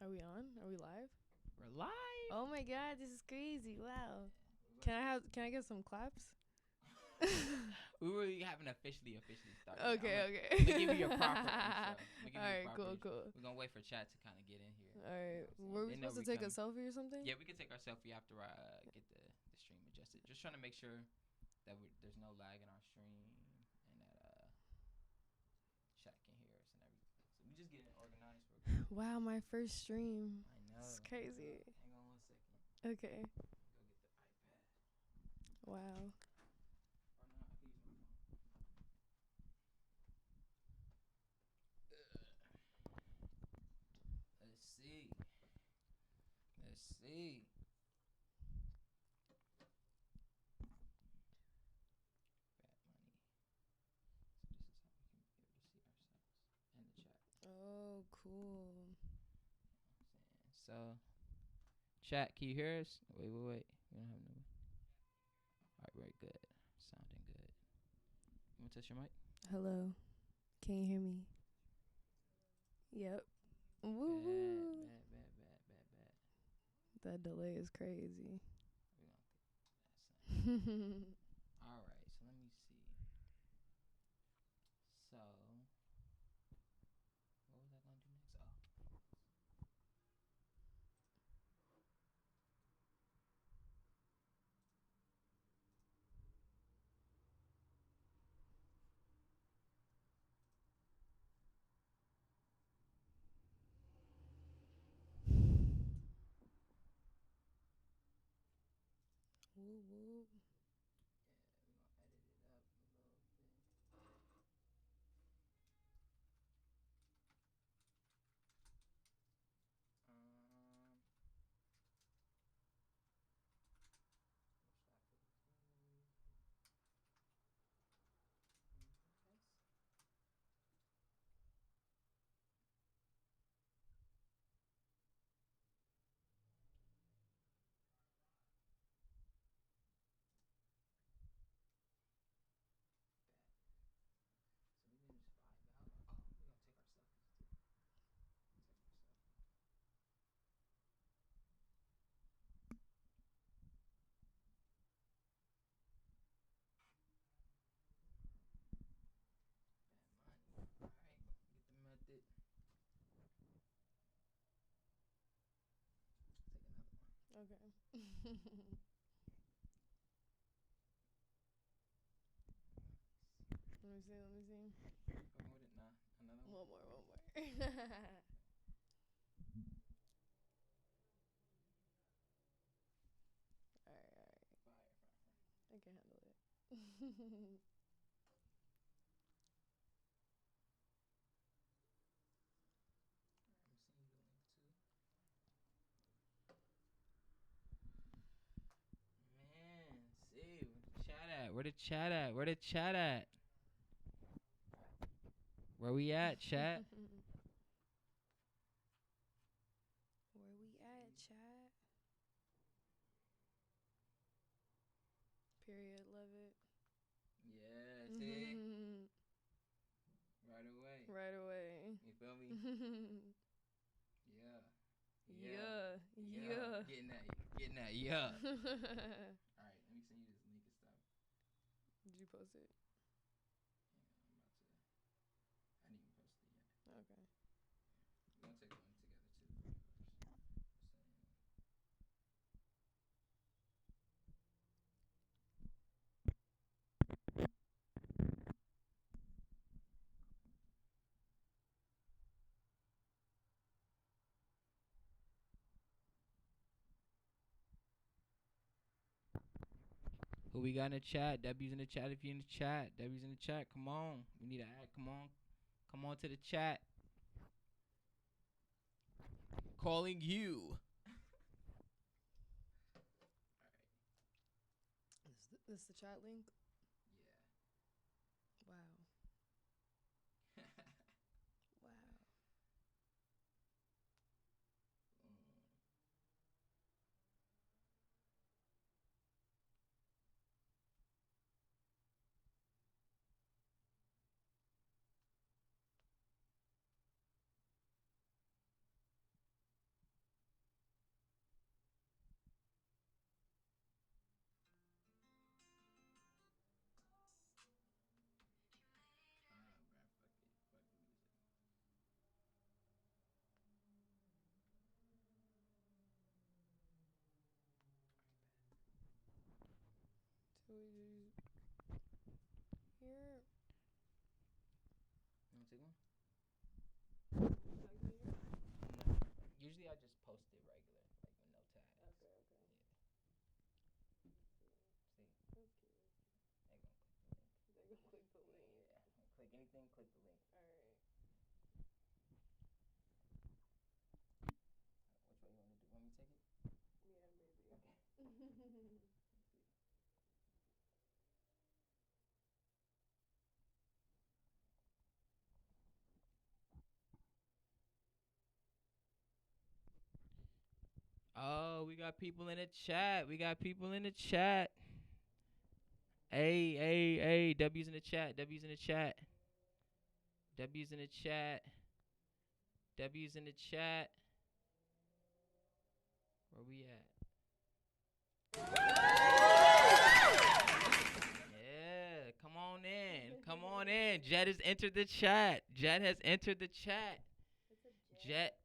Are we on? Are we live? We're live. Oh my god, this is crazy! Wow. Can I get some claps? We really haven't officially started. Okay, I'm okay. gonna give you your proper intro. Alright, cool. We're gonna wait for chat to kind of get in here. Alright, were we supposed to take a selfie or something? Yeah, we can take our selfie after I get the stream adjusted. Just trying to make sure that there's no lag in our stream and that chat can hear us and everything. So we just getting organized. Wow, my first stream. I know. It's crazy. Hang on 1 second. Okay. Go get the iPad. Wow. Or no, I can use my phone. Let's see. Bad money. So this is how we can be able to see ourselves and the chat. Oh, cool. So, chat, can you hear us? Wait. We don't have no. Alright, very good. Sounding good. You want to touch your mic? Hello. Can you hear me? Yep. Woo. Bad. That delay is crazy. We don't think that's Alright, so let me see. So, what was I going to do next? Oh. Woo woo. Yeah, we're going to edit it up a little bit. Where should I put it? So we can just vibe out. Oh, we're going to take our selfies too. Take our selfie. Bad money. Alright, get the method. Take another one. Okay. Let me see. Go with it. Nah, another one. One more. Alright. Fire. I can handle it. I'm seeing the link too. Man, see, where the chat at? Where we at, chat? Where we at, chat? Period, love it. Yeah, see? Right away. You feel me? Yeah. Getting that, yeah. Alright, let me send you this link and stuff. Did you post it? Yeah, I didn't even post it yet. Okay. We're gonna take one together too first. Who we got in the chat? W's in the chat if you're in the chat. W's in the chat. Come on. We need to add. Come on to the chat. Calling you. Alright. This the chat link? Yeah. Wow. took one? Okay, No. Usually I just post it regular, like with no tags. okay. Yeah. See, Okay. they gonna click the link. They gonna click the link. Yeah. Click anything, click the link. Alright. Which way you want to do? Want me to take it? Yeah, maybe. Okay. Let's see. Oh, we got people in the chat. Hey. W's in the chat. W's in the chat. Where we at? Yeah, come on in. Jet has entered the chat. What's up, Jet.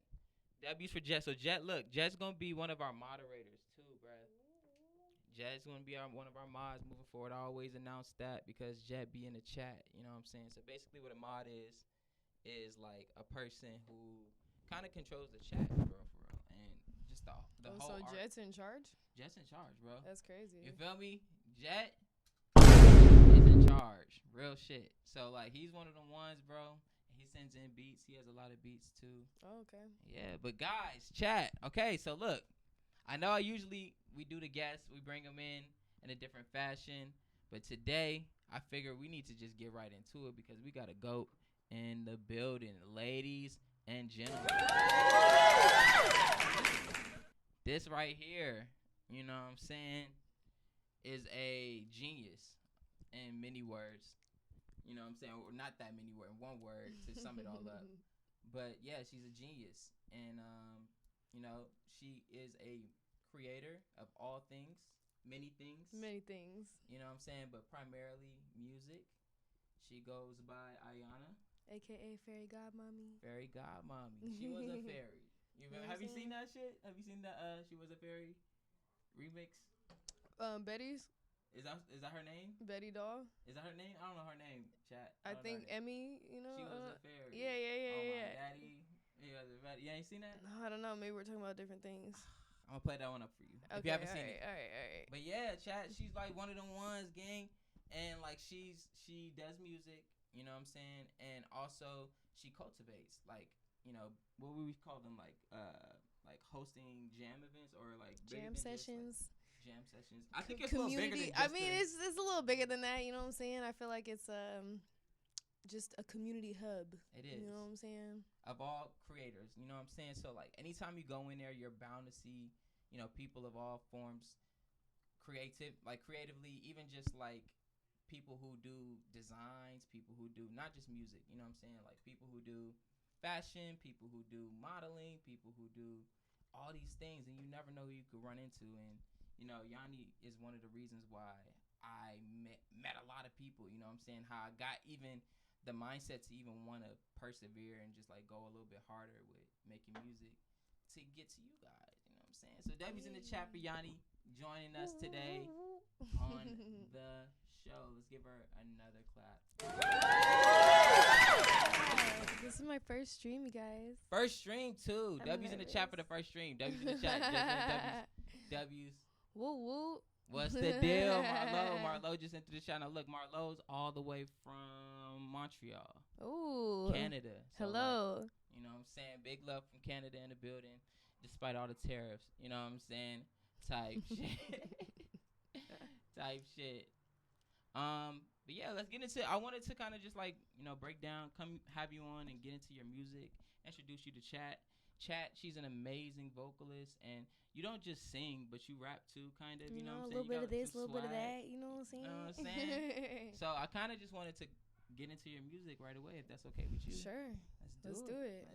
W's for Jet. So Jet, look, Jet's gonna be one of our moderators too, bruh. Jet's gonna be one of our mods moving forward. I always announce that because Jet be in the chat. You know what I'm saying? So basically, what a mod is like a person who kind of controls the chat, for real, and just the whole. So Jet's in charge? Jet's in charge, bro. That's crazy. You feel me? Jet is in charge. Real shit. So like he's one of the ones, bro. He sends in beats. He has a lot of beats too. Oh, okay. Yeah, but guys, chat. Okay, so look, I know we do the guests, we bring them in a different fashion, but today I figure we need to just get right into it because we got a GOAT in the building, ladies and gentlemen. This right here, you know what I'm saying, is a genius in many words. You know what I'm saying? Or not that many words, one word to sum it all up. But yeah, she's a genius. And, you know, she is a creator of all things, many things. You know what I'm saying? But primarily music. She goes by Ayana. AKA Fairy Godmommy. She was a fairy. Have you seen that shit? Have you seen that She Was a Fairy remix? Betty's. Is that her name? Betty Doll. Is that her name? I don't know her name, chat. I think Emmy, you know. She was a fairy. Yeah. Oh my daddy. You ain't seen that? No, I don't know. Maybe we're talking about different things. I'm gonna play that one up for you. Okay, if you haven't seen it. All right. But yeah, chat, she's like one of them ones, gang. And like she does music, you know what I'm saying? And also she cultivates, like, you know, what would we call them, like hosting jam events or like jam sessions. Jam sessions. I think it's a little bigger than just I mean, it's a little bigger than that. You know what I'm saying? I feel like it's just a community hub. It is. You know what I'm saying? Of all creators, you know what I'm saying? So like anytime you go in there, you're bound to see, you know, people of all forms, creatively, even just like people who do designs, people who do not just music, you know what I'm saying? Like people who do fashion, people who do modeling, people who do all these things, and you never know who you could run into. And you know, Yanni is one of the reasons why I met a lot of people, you know what I'm saying? How I got even the mindset to even want to persevere and just like go a little bit harder with making music to get to you guys, you know what I'm saying? So Debbie's in the chat for Yanni joining us today on the show. Let's give her another clap. This is my first stream, you guys. First stream too. I'm W's in the chat for the first stream. W's in the chat. W's. Woo. What's the deal, Marlo just entered the channel. Look, Marlo's all the way from Montreal. Ooh. Canada. So hello. Like, you know what I'm saying? Big love from Canada in the building, despite all the tariffs. You know what I'm saying? Type shit. But yeah, let's get into it. I wanted to kind of just like, you know, break down, come have you on and get into your music, introduce you to Chat. Chat, she's an amazing vocalist, and you don't just sing, but you rap too, kind of. You know what I'm saying? A little bit of this, a little bit of that. You know what I'm saying? You know what I'm saying? So I kind of just wanted to get into your music right away, if that's okay with you. Sure. Let's do it.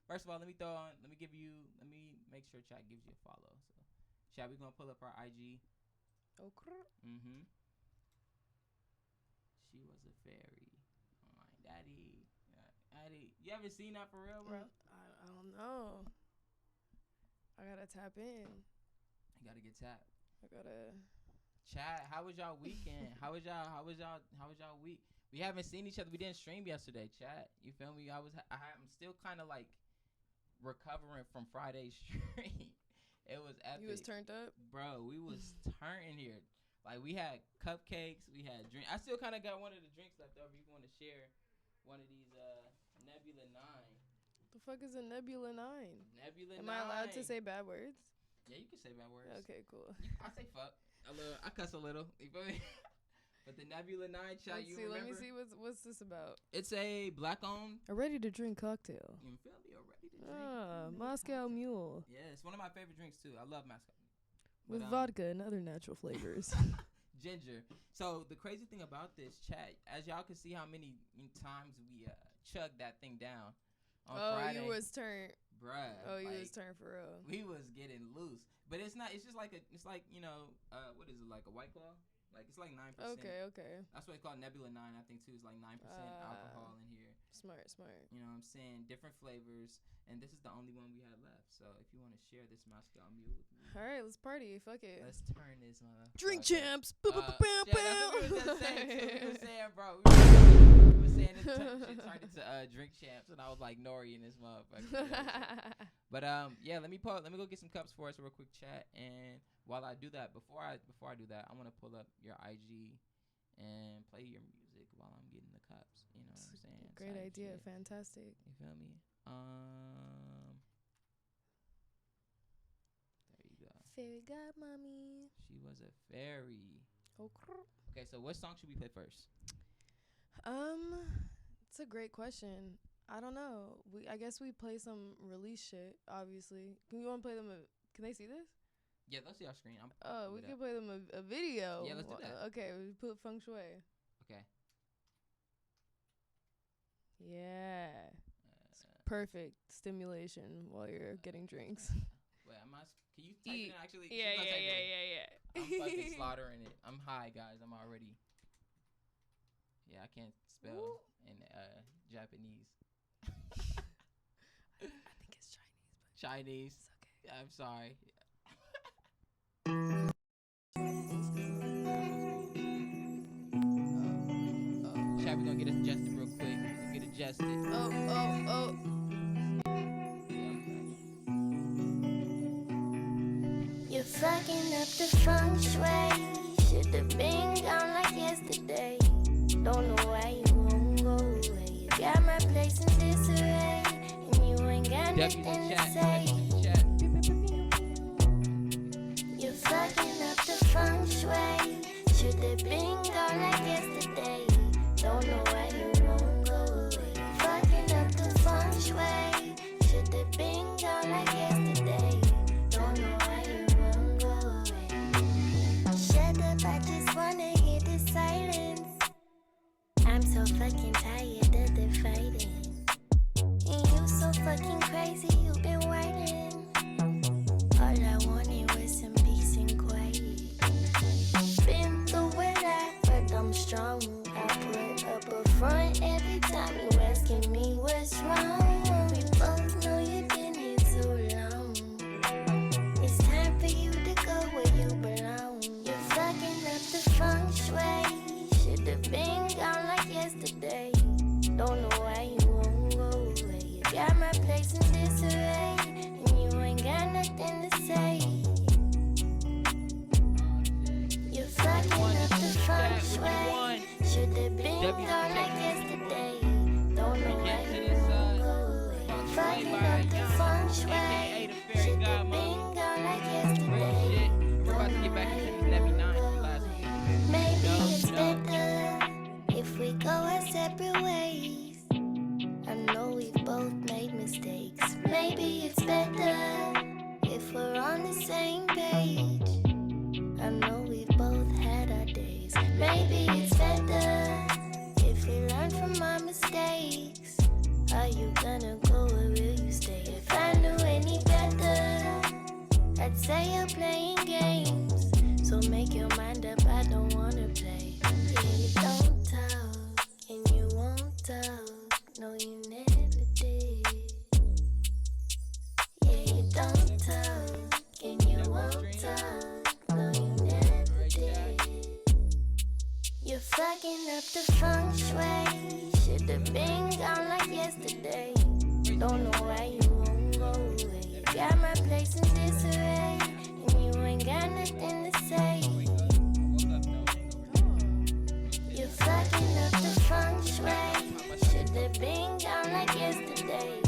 First of all, let me make sure Chat gives you a follow. So, Chat, we're gonna pull up our IG. Okay. She was a fairy. Oh my daddy. You ever seen that for real, bro? I don't know. I gotta tap in. You gotta get tapped. I gotta. Chat, how was y'all weekend? How was y'all week? We haven't seen each other. We didn't stream yesterday, chat. You feel me? I'm still kind of like recovering from Friday's stream. It was epic. You was turned up, bro. We was turning here. Like we had cupcakes, we had drink. I still kind of got one of the drinks left over. If you want to share one of these Nebula 9. The fuck is a Nebula 9? Nebula 9. Am I allowed to say bad words? Yeah, you can say bad words. Okay, cool. I say fuck. I cuss a little. You feel me? But the Nebula 9 shot, Let me see what's this about. It's a black-owned. A ready-to-drink cocktail. You feel me? A ready-to-drink. Moscow Mule. Yeah, it's one of my favorite drinks too. I love Moscow. With vodka and other natural flavors. Ginger. So the crazy thing about this chat, as y'all can see how many times we chugged that thing down on Friday. You was turned. Bruh. Oh, you was turned for real. We was getting loose. But it's not, it's just like what is it, like a White Claw? Like it's like 9%. Okay. That's why it's called Nebula 9. I think too. It's like 9% alcohol in here. Smart. You know what I'm saying? Different flavors, and this is the only one we had left. So if you want to share this Moscow Mule with me, all right, let's party. Fuck it. Let's turn this on. Drink champs. That's what we were saying, bro. We were saying it turned into drink champs, and I was like Nori in this motherfucker. But yeah, let me go get some cups for us real quick, chat. And while I do that, before I do that, I want to pull up your IG and play your music while I'm getting the cups. You know what I'm saying? Great idea. Shit. Fantastic. You feel me? There you go. Fairy godmommy. She was a fairy. Okay, so what song should we play first? It's a great question. I don't know. I guess we play some release shit, obviously. Can you want to play them can they see this? Yeah, they'll see our screen. We can play them a video. Yeah, let's do that. Okay, we put feng shui. Okay. Yeah. It's perfect stimulation while you're getting drinks. Wait, can you type it actually? Yeah. I'm fucking slaughtering it. I'm high, guys. I'm already. Yeah, I can't spell in Japanese. I think it's Chinese. But Chinese. It's okay. Yeah, I'm sorry. Chat, we're gonna get adjusted real quick. We'll get adjusted. Oh. You're fucking up the feng shui. Should've been gone like yesterday. Don't know why you won't go away. You got my place in disarray, and you ain't got nothing to say. You're fucking up the feng shui. Should've been gone like yesterday. Don't know why you won't go away. Fucking up the feng shui. Should've been gone like yesterday. Don't know why you won't go away. Shut up, I just wanna hear the silence. I'm so fucking tired of the fighting. And you so fucking crazy, you been waiting. All I wanted was some peace and quiet. Been through a lot, but I'm strong. I put up a front every time you asking me what's wrong. We both know you've been here too long. It's time for you to go where you belong. You're fucking up the feng shui. Should've been gone like yesterday. Don't know why you won't go away. You got my place in disarray, and you ain't got nothing to say. You're fucking up the feng shui. Should've been gone like yesterday. Don't know why you won't go away. Fucking up the feng shui. Should've been gone like yesterday. We're about to get back into this Nebby 9 from last week. Maybe it's better if we go our separate ways. I know we've both made mistakes. Maybe it's better if we're on the same page. I know we've both had our days. Maybe it's better if we learn from our mistakes. Are you gonna go or will you stay? If I knew any better, I'd say you're playing games. So make your mind up, I don't wanna play. Yeah, you don't talk, and you won't talk. No, you never did. Yeah, you don't talk, and you won't talk. No, you never did. You're fucking up the feng shui. have been gone like yesterday. Don't know why you won't go away. You got my place in disarray, and you ain't got nothing to say. You're fucking up the feng shui. Should've been gone like yesterday.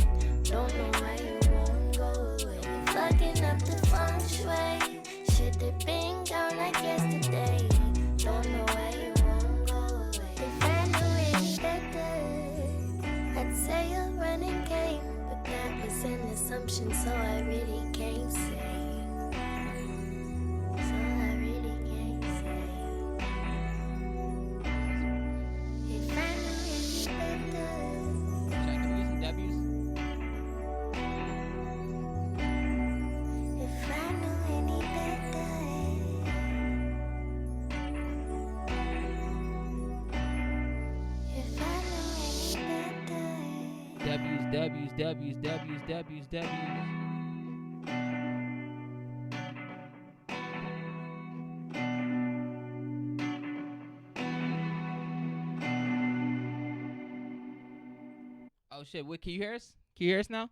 Don't know why you won't go away. You're fucking up the feng shui. Should've been gone like yesterday. Don't know why you won't go away. If I knew any better, I'd say you're running game, but that was an assumption, so I really can't say. So I really can't say. If I knew any better. Check if we get some W's. If I knew any better. If I knew any better. W's. Oh shit! What? Can you hear us? Can you hear us now?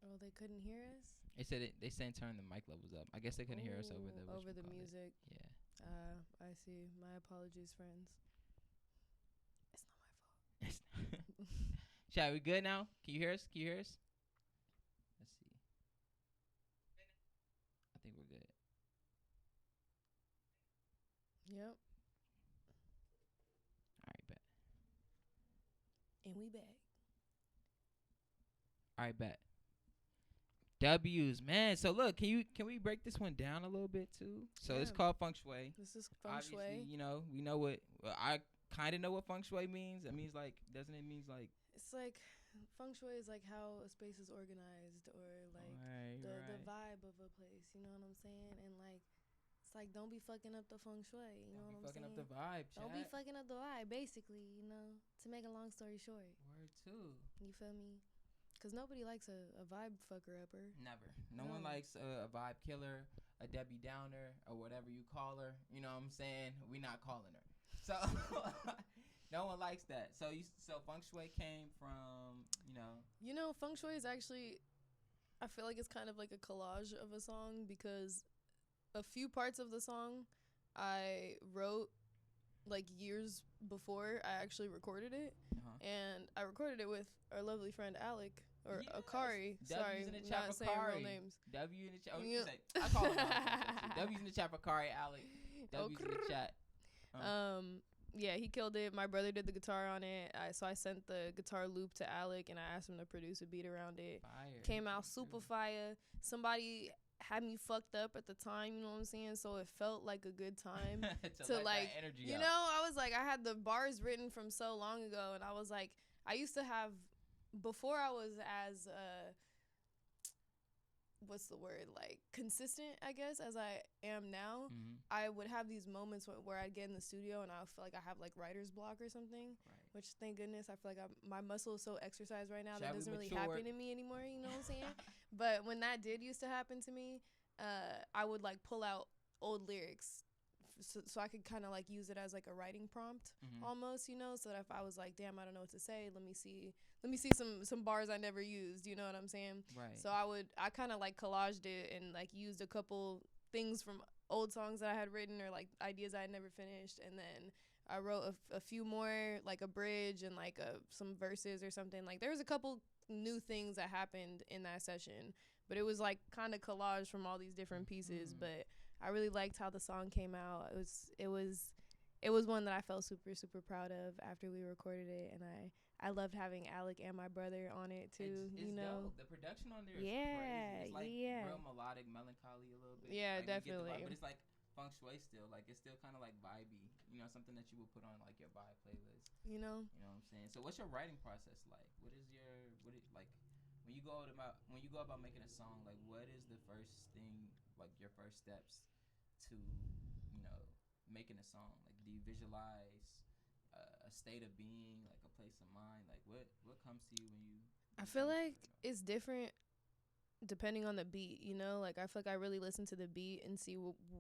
Oh, they couldn't hear us? They said it. They said turn the mic levels up. I guess they couldn't hear us over the music. Yeah. I see. My apologies, friends. It's not my fault. Chat, we good now? Can you hear us? Can you hear us? Let's see. I think we're good. Yep. All right, bet. And we back. All right, bet. W's, man. So look, can we break this one down a little bit too? So it's Yeah. called feng shui. This is feng Obviously, shui. you know, we know what. Well, I kind of know what feng shui means. It means like, doesn't it mean like? It's like feng shui is like how a space is organized, or like the vibe of a place. You know what I'm saying? And like, it's like don't be fucking up the feng shui. You know what I'm saying? Fucking up the vibe. Don't be fucking up the vibe. Basically, you know, to make a long story short. Word too. You feel me? Because nobody likes a vibe fucker upper. Never. No one likes a vibe killer, a Debbie Downer, or whatever you call her. You know what I'm saying? We not calling her. So no one likes that. So feng shui came from, You know, feng shui is actually, I feel like it's kind of like a collage of a song, because a few parts of the song I wrote like years before I actually recorded it. And I recorded it with our lovely friend Alec, or Akari. Sorry, not saying real names. W in the chat. Oh, you say, I call him W's in the chat for Akari, Alec. W's in the chat. Yeah, he killed it. My brother did the guitar on it. So I sent the guitar loop to Alec, and I asked him to produce a beat around it. Fire. Came out super fire. Somebody had me fucked up at the time, you know what I'm saying? So it felt like a good time to like, you know, I was like, I had the bars written from so long ago, and I was like, I used to have, before I was as what's the word, like consistent, I guess, as I am now. I would have these moments where I'd get in the studio and I would feel like I have like writer's block or something, which thank goodness I feel like my muscle is so exercised right now that doesn't really happen to me anymore, you know what I'm saying? But when that did used to happen to me, I would like pull out old lyrics so I could kind of like use it as like a writing prompt almost, you know, so that if I was like, damn, I don't know what to say, let me see some bars I never used, you know what I'm saying? Right. So I kind of like collaged it and like used a couple things from old songs that I had written, or like ideas I had never finished, and then I wrote a few more, like a bridge and like some verses or something. Like there was a couple new things that happened in that session, but it was like kind of collage from all these different pieces. But I really liked how the song came out. It was one that I felt super, super proud of after we recorded it, and I loved having Alec and my brother on it too. It's you know, dope. The production on there is crazy. It's like real melodic, melancholy a little bit. Yeah, like, definitely. But it's like feng shui still. Like it's still kind of like vibey. You know, something that you would put on like your vibe playlist. You know what I'm saying? So what's your writing process like? When you go about making a song, like what is the first thing, like your first steps to, making a song? Like do you visualize a state of being, like a place of mind? Like what comes to you when you I feel like it's different depending on the beat, you know? Like I feel like I really listen to the beat and see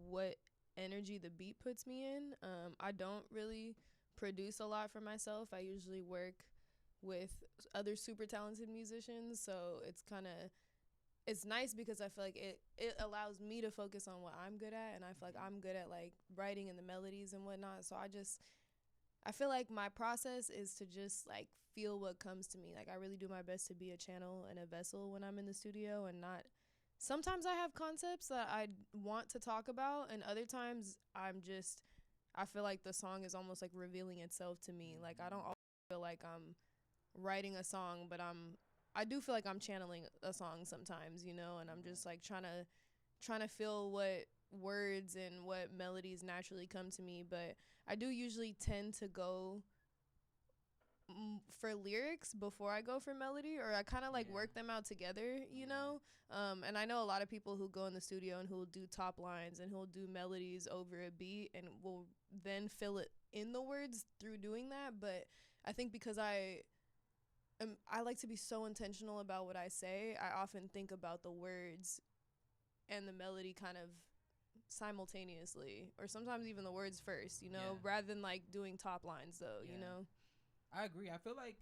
what energy the beat puts me in. I don't really produce a lot for myself. I usually work with other super talented musicians, so it's nice because I feel like it allows me to focus on what I'm good at, and I feel like I'm good at like writing and the melodies and whatnot. So I feel like my process is to just like feel what comes to me. Like I really do my best to be a channel and a vessel when I'm in the studio, and not. Sometimes I have concepts that I want to talk about, and other times I feel like the song is almost like revealing itself to me. Like I don't always feel like I'm writing a song, but I do feel like I'm channeling a song sometimes, and I'm just like trying to feel what words and what melodies naturally come to me. But I do usually tend to go for lyrics before I go for melody, or I kind of like work them out together, and I know a lot of people who go in the studio and who'll do top lines and who'll do melodies over a beat and will then fill it in the words through doing that. But I think because I like to be so intentional about what I say, I often think about the words and the melody kind of simultaneously, or sometimes even the words first, rather than like doing top lines though, I agree. I feel like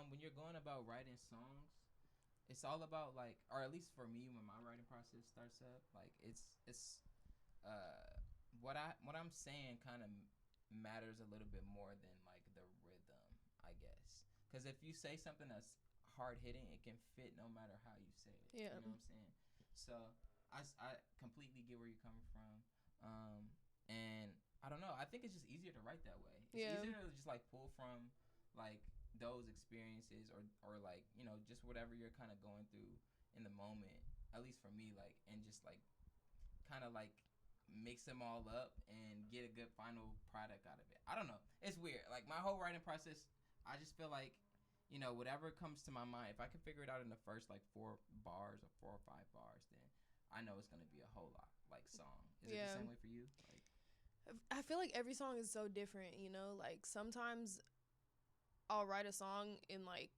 when you're going about writing songs, it's all about like, or at least for me, when my writing process starts up, like it's what I'm saying kind of matters a little bit more than like the rhythm, I guess. Because if you say something that's hard hitting, it can fit no matter how you say it. Yeah. You know what I'm saying? So I completely get where you're coming from. And I don't know. I think it's just easier to write that way. It's easier to just like pull from like those experiences or like, just whatever you're kind of going through in the moment, at least for me, like, and just like kind of like mix them all up and get a good final product out of it. I don't know. It's weird. Like my whole writing process, I just feel like, whatever comes to my mind, if I can figure it out in the first like 4 bars or 4 or 5 bars, then I know it's going to be a whole lot like song. Is it the same way for you? Like, I feel like every song is so different, like sometimes I'll write a song in like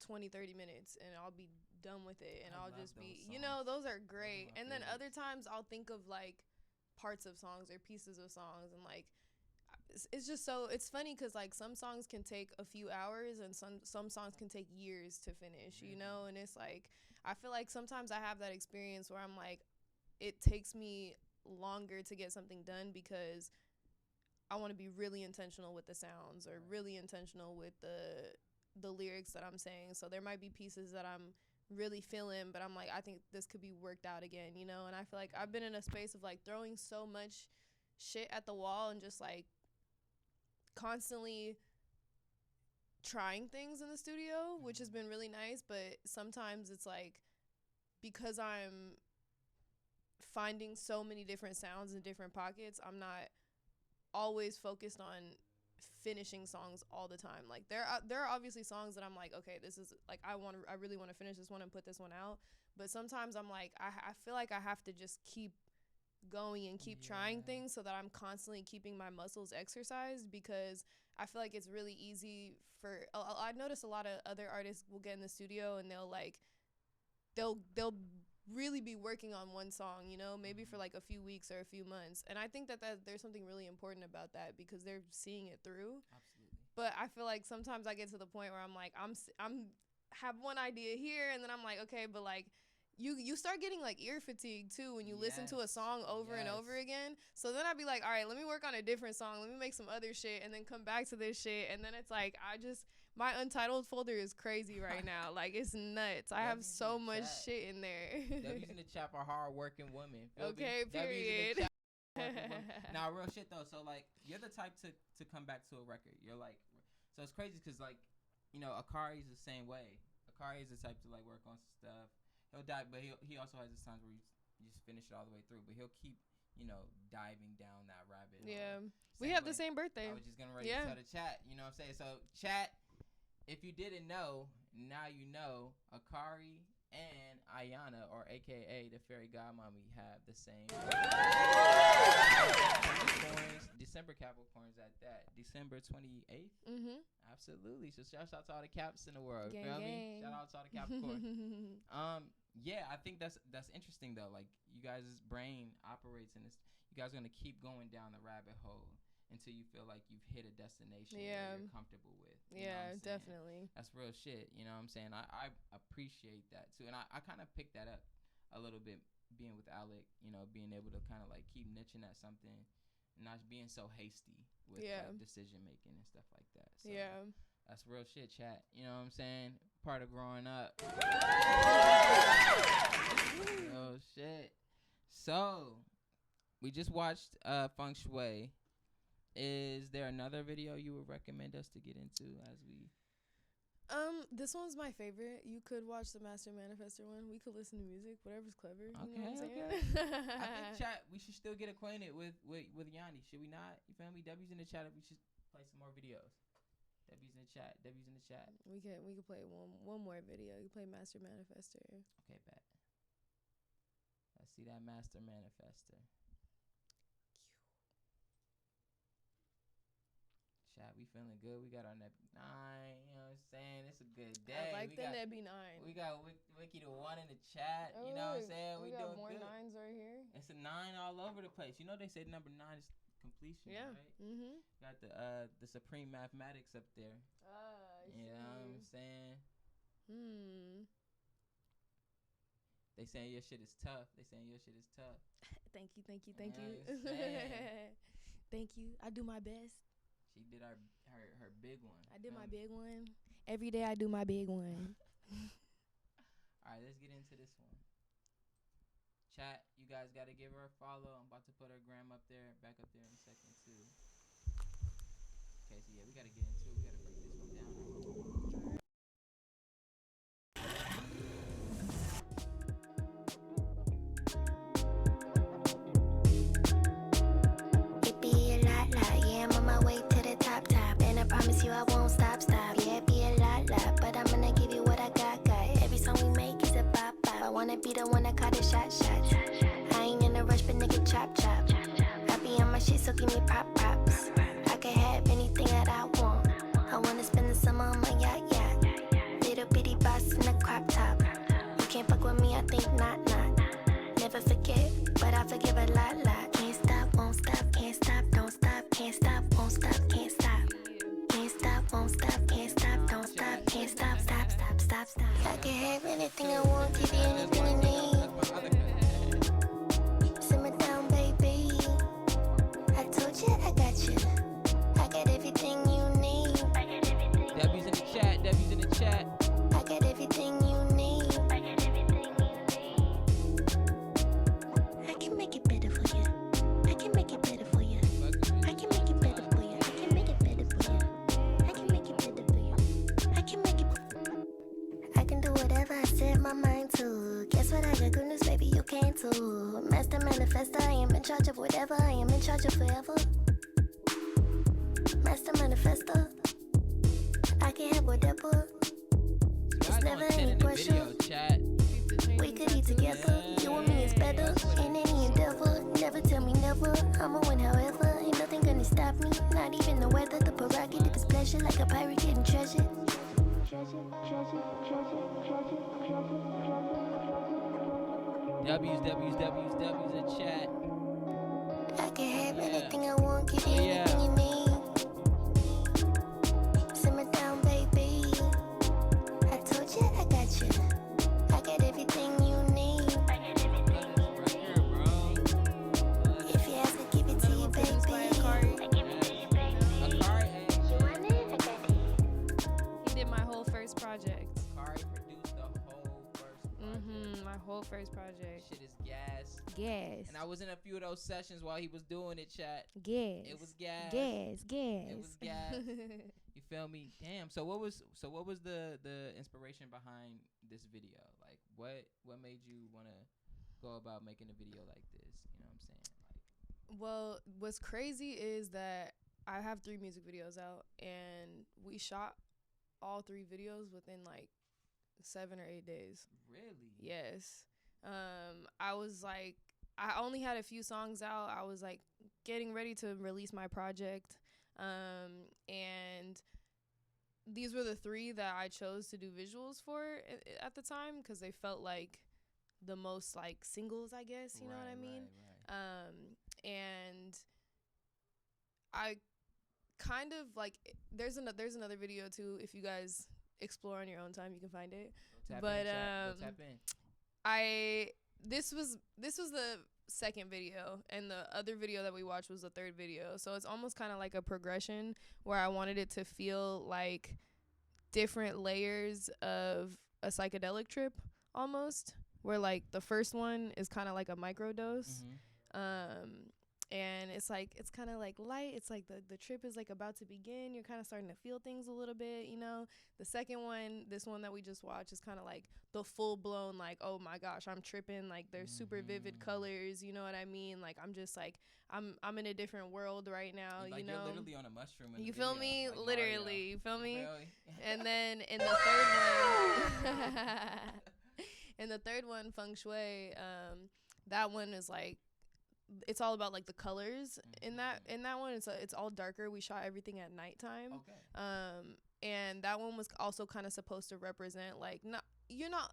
20-30 minutes and I'll be done with it, and I'll just be those are great. And then other times I'll think of like parts of songs or pieces of songs, and like it's just so it's funny because like some songs can take a few hours and some songs can take years to finish, and it's like I feel like sometimes I have that experience where I'm like it takes me longer to get something done because I want to be really intentional with the sounds or really intentional with the lyrics that I'm saying. So there might be pieces that I'm really feeling, but I'm like, I think this could be worked out again, and I feel like I've been in a space of like throwing so much shit at the wall and just like constantly trying things in the studio, which has been really nice. But sometimes it's like because I'm finding so many different sounds in different pockets, I'm not always focused on finishing songs all the time. Like there are obviously songs that I'm like, okay, this is like I really want to finish this one and put this one out. But sometimes I'm like I feel like I have to just keep going and keep trying things so that I'm constantly keeping my muscles exercised, because I feel like it's really easy for I notice a lot of other artists will get in the studio and they'll really be working on one song, maybe for like a few weeks or a few months. And I think that there's something really important about that because they're seeing it through. Absolutely. But I feel like sometimes I get to the point where I'm like, I'm have one idea here, and then I'm like, okay, but like you start getting like ear fatigue too when you listen to a song over and over again. So then I'd be like, all right, let me work on a different song. Let me make some other shit and then come back to this shit. And then it's like, my Untitled folder is crazy right now. Like it's nuts. I have so much shit in there. W's in the chat for hard-working women. Okay, period. Now, real shit though. So like, you're the type to come back to a record. You're like, so it's crazy because like, Akari's the same way. Akari is the type to like work on stuff. He'll dive, but he also has his times where you just finish it all the way through. But he'll keep, diving down that rabbit hole. Yeah, we have the same birthday. I was just gonna ready to tell the chat. You know what I'm saying? So chat, if you didn't know, now you know. Akari and Ayana, or AKA the Fairy Godmommy, have the same Capricorns, December Capricorns at that. December 28th. Absolutely. So shout out to all the Caps in the world. Gang, feel gang. me? Shout out to all the Capricorns. Yeah, I think that's interesting though. Like you guys' brain operates in this. You guys are gonna keep going down the rabbit hole, until you feel like you've hit a destination where you're comfortable with. You know what I'm saying? Definitely. That's real shit. You know what I'm saying? I appreciate that too. And I kind of picked that up a little bit being with Alec, you know, being able to kind of like keep niching at something and not being so hasty with like, decision making and stuff like that. So that's real shit, chat. You know what I'm saying? Part of growing up. Oh shit. So we just watched Feng Shui. Is there another video you would recommend us to get into as we? This one's my favorite. You could watch the Master Manifestor one. We could listen to music, whatever's clever. Okay, you know okay. I think chat. We should still get acquainted with Yanni. Should we not? You feel me? W's in the chat. We should play some more videos. W's in the chat. W's in the chat. We could play one more video. You play Master Manifestor. Okay, bet. Let's see that Master Manifestor. Chat, we feeling good. We got our Nebby 9. You know what I'm saying? It's a good day. I like the Nebby 9. We got Wiki the 1 in the chat. You know what I'm saying? We got doing more good. 9s right here. It's a 9 all over the place. You know they say number 9 is completion, right? Mm-hmm. Got the supreme mathematics up there. You know what I'm saying? They saying your shit is tough. Thank you. Thank you. I do my best. She did her big one. I did my big one. Every day I do my big one. All right, let's get into this one. Chat, you guys got to give her a follow. I'm about to put her gram back up there in a second too. Okay, so yeah, we got to get into it. We got to break this one down. Promise you I won't stop. Yeah, it be a lot, but I'm gonna give you what I got. Every song we make is a bop. I wanna be the one that caught the shot. I ain't in a rush, but nigga chop. I be on my shit, so give me props. I can have anything that I want. I wanna spend the summer on my yacht. Little bitty boss in a crop top. You can't fuck with me, I think not. Never forget, but I forgive a lot. Can't stop, won't stop, can't stop, don't stop, can't stop, won't stop, can't stop. Won't stop, can't stop, don't stop, can't stop. I can have anything I want, give you anything you need. Simmer down, baby. I told you I got you. I got everything you need. W's in the chat. I got everything you need. I can make it better for you. I can make it better for you. I can make it better for you. I can make it better for you. I can do whatever I set my mind to. Guess what? I got good news, baby, you can too. Master Manifestor, I am in charge of whatever. I am in charge of forever. Master Manifestor, I can have whatever. It's never any pressure. We could eat together. You and me is better. In any endeavor, never tell me never. I'ma win however. Ain't nothing gonna stop me. Not even the weather. The prerogative is pleasure, like a pirate getting treasure. W's in chat. I can have anything I want, give you anything you need. Simmer down, baby. I told you I got you. I got everything you need. If you ask, I give it to you, baby. He did my whole first project. Fariy produced the whole first project. My whole first project. Shit is gas. And I was in a few of those sessions while he was doing it, chat. It was gas. It was gas. You feel me? Damn. So what was the inspiration behind this video? Like what made you want to go about making a video like this? You know what I'm saying? Like, well, what's crazy is that I have 3 music videos out, and we shot all 3 videos within like 7 or 8 days. Really? Yes. I was like, I only had a few songs out. I was like getting ready to release my project. And these were the 3 that I chose to do visuals for at the time, because they felt like the most like singles, I guess, you know what I mean? Right. And I kind of like there's another video too. If you guys explore on your own time, you can find it. But tap in. This was the second video, and the other video that we watched was the third video. So it's almost kind of like a progression where I wanted it to feel like different layers of a psychedelic trip almost, where like the first one is kind of like a microdose. And it's kind of like light. It's like the trip is like about to begin. You're kind of starting to feel things a little bit, you know. The second one, this one that we just watched, is kind of like the full blown, like, oh my gosh, I'm tripping. Like there's super vivid colors, you know what I mean? Like I'm just like I'm in a different world right now, like, you know. You're literally on a mushroom. In you the feel video, me? like Literally, Mario. you feel me? Really? And then in the third one, in the third one, Feng Shui, that one is like, it's all about like the colors in that one. It's all darker. We shot everything at nighttime. Okay. And that one was also kind of supposed to represent like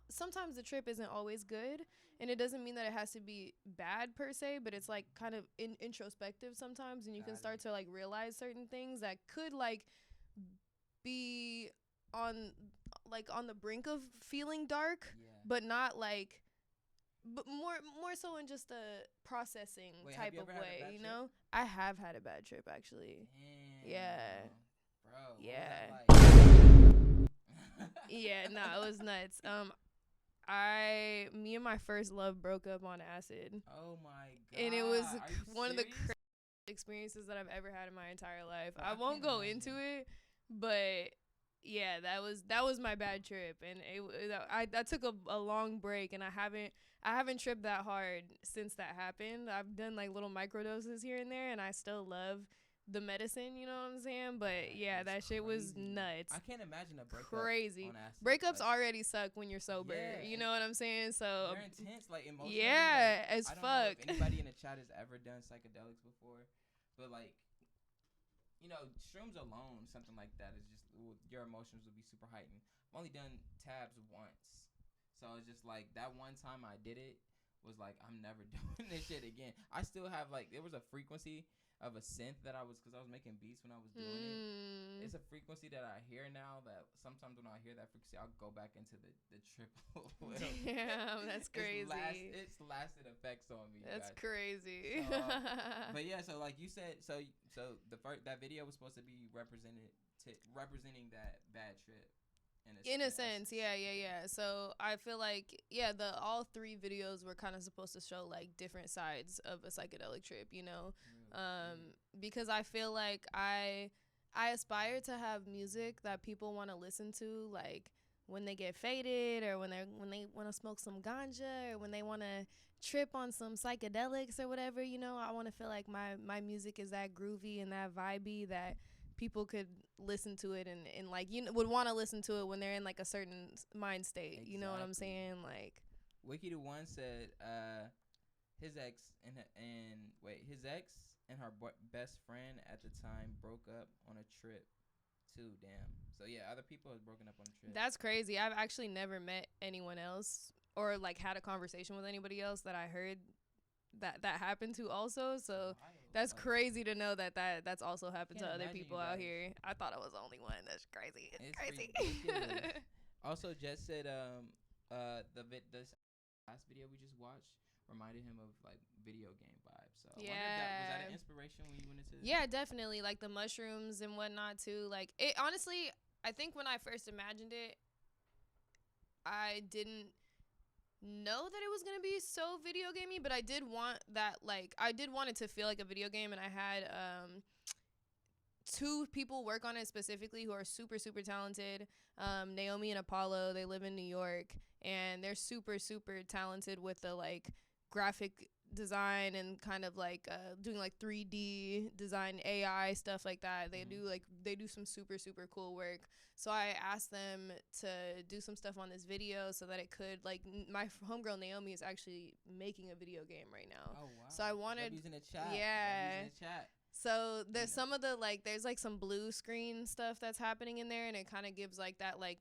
sometimes the trip isn't always good, and it doesn't mean that it has to be bad per se, but it's like kind of introspective sometimes, and you can start to like realize certain things that could like be on the brink of feeling dark, but not like, but more so in just a processing type of way, you know. I have had a bad trip actually. Damn. Yeah. Bro. Yeah. Yeah, no, it was nuts. Me and my first love broke up on acid. Oh my god. And it was one serious? of the craziest experiences that I've ever had in my entire life. Bro, I won't go into it, but yeah, that was my bad trip, and I took a long break, and I haven't tripped that hard since that happened. I've done like little microdoses here and there, and I still love the medicine, you know what I'm saying? But yeah, that shit was nuts. I can't imagine a breakup. Crazy. On acid. Breakups like, already suck when you're sober. Yeah, you know what I'm saying? So they're intense, like emotionally. Yeah, like, as I don't fuck. know if anybody in the chat has ever done psychedelics before, but like, you know, shrooms alone, something like that is just your emotions will be super heightened. I've only done tabs once, so it's just like that one time I did it was like I'm never doing this shit again. I still have like there was a frequency of a synth that because I was making beats when I was doing it. It's a frequency that I hear now that sometimes when I hear that frequency, I'll go back into the triple. Damn, that's crazy. It's lasted effects on me. That's guys. crazy. But yeah, so like you said, so that video was supposed to be representing that bad trip. In a sense, yeah. So I feel like all three videos were kind of supposed to show like different sides of a psychedelic trip, you know, because I feel like I aspire to have music that people want to listen to, like when they get faded, or when they want to smoke some ganja, or when they want to trip on some psychedelics or whatever, you know. I want to feel like my music is that groovy and that vibey that people could listen to it and like, you know, would want to listen to it when they're in like a certain mind state. Exactly. You know what I'm saying? Like Wiki the One said his ex and her best friend at the time broke up on a trip too. Damn. So yeah, other people have broken up on a trip. That's crazy. I've actually never met anyone else or like had a conversation with anybody else that I heard that happened to also. So that's crazy to know that's also happened to other people out here. I thought I was the only one. That's crazy. It's crazy. Also, Jess said this last video we just watched reminded him of like video game vibes. So I wonder was that an inspiration when you went into Yeah, definitely, like the mushrooms and whatnot too. Like it honestly, I think when I first imagined it, I didn't know that it was gonna be so video gamey, but I did want that, like I did want it to feel like a video game, and I had two people work on it specifically who are super talented, Naomi and Apollo. They live in New York, and they're super talented with the like graphic design and kind of like doing like 3D design, AI stuff like that. They do some super cool work. So I asked them to do some stuff on this video so that it could like my homegirl Naomi is actually making a video game right now. Oh wow. So I wanted using the chat. chat. So there's some of the like there's like some blue screen stuff that's happening in there, and it kind of gives like that like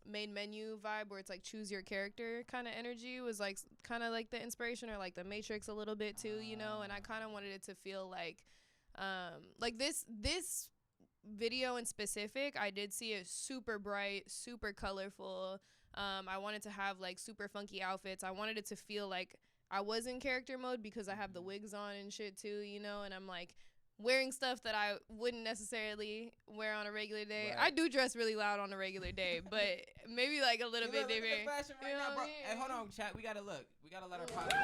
main menu vibe where it's like choose your character kind of energy was like kind of like the inspiration, or like the Matrix a little bit too, you know. And I kind of wanted it to feel like Like this video in specific, I did see it super bright, super colorful. I wanted to have like super funky outfits. I wanted it to feel like I was in character mode because I have the wigs on and shit too, you know, and I'm like wearing stuff that I wouldn't necessarily wear on a regular day. Right. I do dress really loud on a regular day, but maybe like a little bit different. Look at the fashion right now, bro. Hey, hold on, chat. We gotta look. We gotta let our pop. Can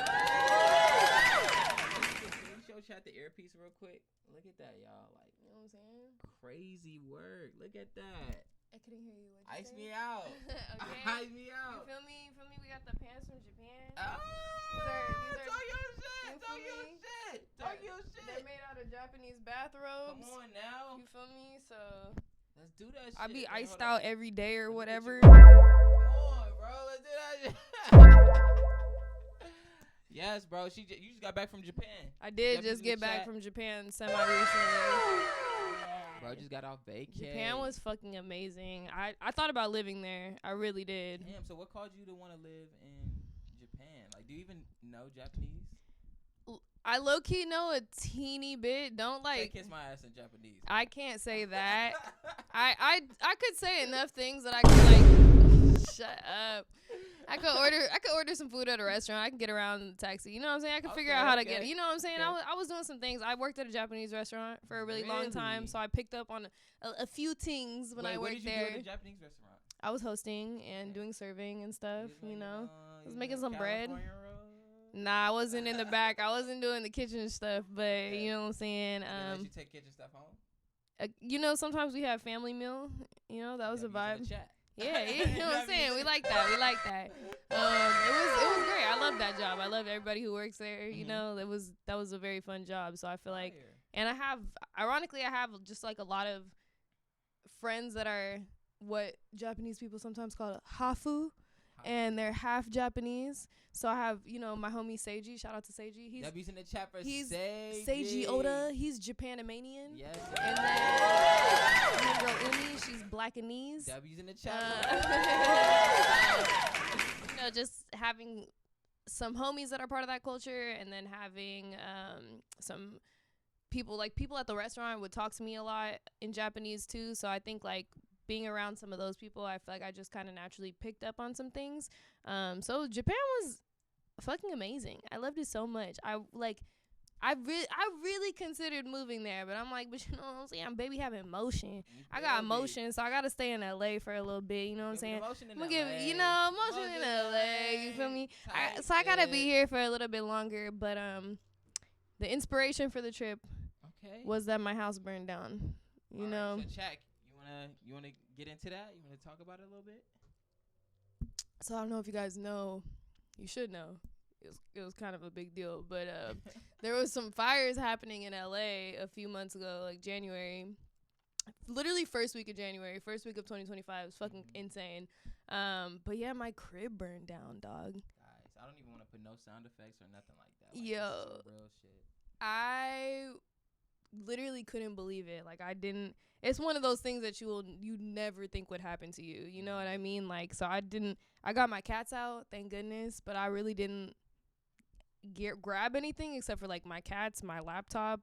you show chat the earpiece real quick? Look at that, y'all. Like, you know what I'm saying? Crazy work. Look at that. I couldn't hear you. Ice me out. Okay. Ice me out. You feel me? We got the pants from Japan. Oh, these are talk your shit. Talk your shit. Talk your shit. They're made out of Japanese bathrobes. Come on now. You feel me? So let's do that shit. I be iced out every day or whatever. Come on, bro. Let's do that shit. Yes, bro. You just got back from Japan. I did just get back from Japan semi-recently. Bro, just got off vacation. Japan was fucking amazing. I thought about living there. I really did. Damn, so what caused you to want to live in Japan? Like, do you even know Japanese? I low-key know a teeny bit. Don't like kiss my ass in Japanese. I can't say that. I could say enough things that I could like shut up. I could order some food at a restaurant. I can get around in the taxi. You know what I'm saying? I can figure out how to get it. You know what I'm saying? I was doing some things. I worked at a Japanese restaurant for a really long time, so I picked up on a few things when I worked there. What did you do at a Japanese restaurant? I was hosting and doing serving and stuff, you know. I was making some bread. Nah, I wasn't in the back. I wasn't doing the kitchen stuff, but you know what I'm saying? Did you take kitchen stuff home? You know, sometimes we have family meal. You know, that was a vibe. Yeah, you know what I'm saying? We like that. It was great. I love that job. I love everybody who works there. You know, that was a very fun job. So I feel like, and I have just like a lot of friends that are what Japanese people sometimes call hafu, and they're half Japanese. So I have, you know, my homie Seiji. Shout out to Seiji. W's in the chat for Seiji Oda. He's Japanimanian. Yes. And then my girl Umi, she's Blackanese. W's in the chat. You know, just having some homies that are part of that culture, and then having some people at the restaurant would talk to me a lot in Japanese too. So I think like being around some of those people, I feel like I just kind of naturally picked up on some things. So Japan was fucking amazing. I loved it so much. I really considered moving there, but I'm like, but you know what I'm saying? I'm baby having emotion. I got emotion, so I gotta stay in LA for a little bit. You know what I'm saying? I'm gonna give emotion in LA. You feel me? So I gotta be here for a little bit longer. But the inspiration for the trip was that my house burned down. You know. So check. You wanna get into that? You wanna talk about it a little bit? So I don't know if you guys know. You should know. It was kind of a big deal, but there was some fires happening in LA a few months ago, like January. Literally first week of January, first week of 2025. It was fucking insane. But yeah, my crib burned down, dog. Guys, I don't even want to put no sound effects or nothing like that. Like, yo, real shit. I literally couldn't believe it. Like, I didn't. It's one of those things that you never think would happen to you. You know what I mean? Like, so I got my cats out, thank goodness, but I really didn't grab anything except for like my cats, my laptop,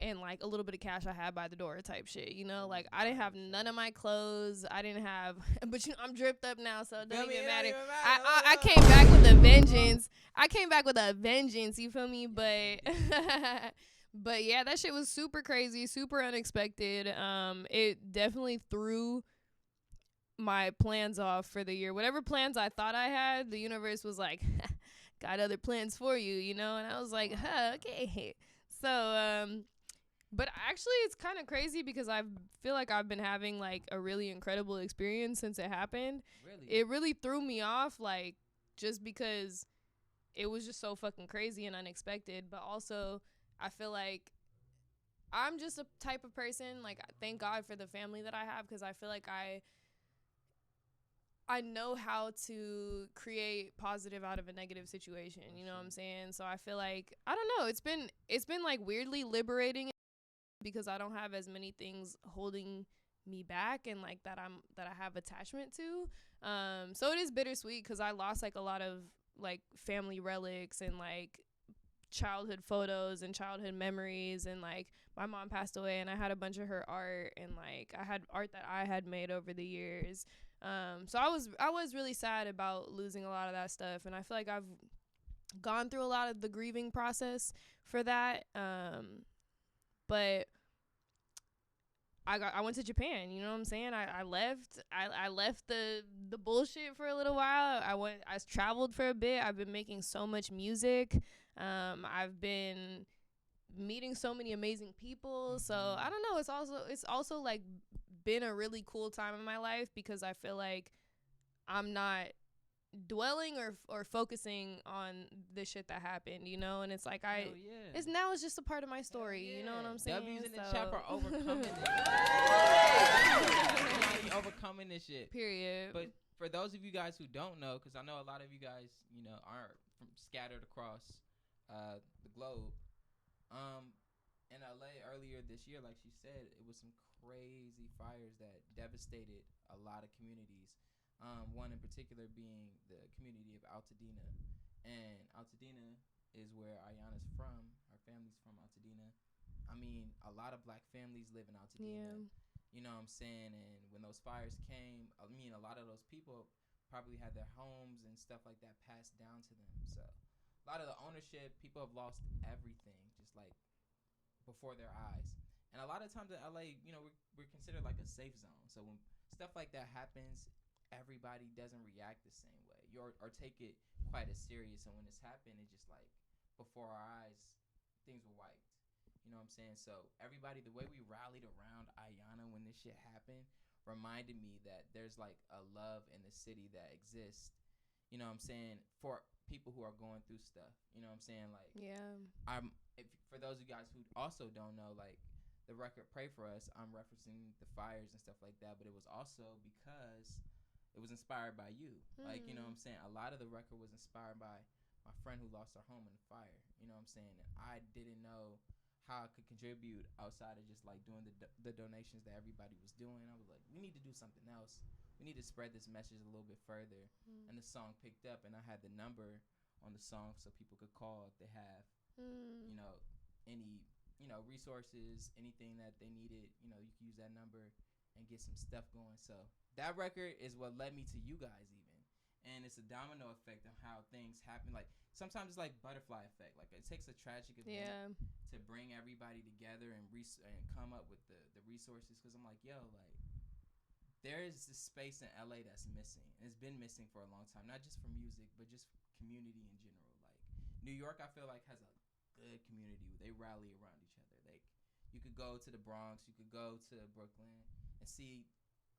and like a little bit of cash I had by the door type shit. You know, like I didn't have none of my clothes. I didn't have, but you know, I'm dripped up now, so it doesn't even matter. I came back with a vengeance. You feel me? But but yeah, that shit was super crazy, super unexpected. It definitely threw my plans off for the year. Whatever plans I thought I had, the universe was like, got other plans for you, you know? And I was like, okay. So, but actually it's kind of crazy because I feel like I've been having like a really incredible experience since it happened. Really? It really threw me off, like, just because it was just so fucking crazy and unexpected. But also, I feel like I'm just a type of person, like, thank God for the family that I have, because I feel like I know how to create positive out of a negative situation, you know what I'm saying? So I feel like, I don't know, it's been like weirdly liberating because I don't have as many things holding me back and like that I have attachment to. So it is bittersweet because I lost like a lot of like family relics and like childhood photos and childhood memories, and like my mom passed away and I had a bunch of her art, and like I had art that I had made over the years. So I was really sad about losing a lot of that stuff, and I feel like I've gone through a lot of the grieving process for that. But I went to Japan, you know what I'm saying? I left the bullshit for a little while. I traveled for a bit. I've been making so much music. I've been meeting so many amazing people. So I don't know, it's also like been a really cool time in my life, because I feel like I'm not dwelling or focusing on the shit that happened, you know, and it's like it's just a part of my story, you know what I'm saying? W's in the chat for overcoming it. Overcoming this shit. Period. But for those of you guys who don't know, because I know a lot of you guys, you know, are scattered across the globe. In LA earlier this year, like she said, it was some crazy fires that devastated a lot of communities. One in particular being the community of Altadena. And Altadena is where Ayana's from. Her family's from Altadena. I mean, a lot of black families live in Altadena. Yeah. You know what I'm saying? And when those fires came, I mean, a lot of those people probably had their homes and stuff like that passed down to them. So a lot of the ownership, people have lost everything just like before their eyes. And a lot of times in LA, you know, we're considered like a safe zone. So when stuff like that happens, everybody doesn't react the same way or take it quite as serious. And when this happened, it just like before our eyes, things were wiped. You know what I'm saying? So everybody, the way we rallied around Ayana when this shit happened reminded me that there's like a love in the city that exists, you know what I'm saying, for people who are going through stuff. You know what I'm saying? Like, yeah. For those of you guys who also don't know, like the record Pray For Us, I'm referencing the fires and stuff like that, but it was also because it was inspired by you. Like, you know what I'm saying? A lot of the record was inspired by my friend who lost her home in the fire. You know what I'm saying? And I didn't know how I could contribute outside of just like doing the donations that everybody was doing. I was like, we need to do something else. We need to spread this message a little bit further. And the song picked up, and I had the number on the song so people could call if they have, you know, any, you know, resources, anything that they needed. You know, you can use that number and get some stuff going. So that record is what led me to you guys even. And it's a domino effect of how things happen. Like sometimes it's like butterfly effect. Like it takes a tragic event to bring everybody together and come up with the resources. Because I'm like, yo, like there is this space in LA that's missing. And it's been missing for a long time. Not just for music, but just community in general. Like New York, I feel like has a good community. They rally around each other. Like you could go to the Bronx, you could go to Brooklyn and see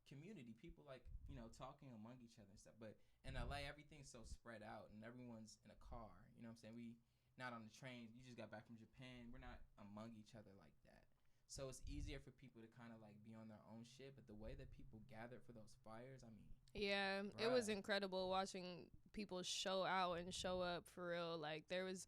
community, people like, you know, talking among each other and stuff. But in LA, everything's so spread out and everyone's in a car. You know what I'm saying? We not on the train. You just got back from Japan. We're not among each other like that. So it's easier for people to kind of like be on their own shit. But the way that people gathered for those fires, I mean, yeah, it was incredible watching people show out and show up for real. Like there was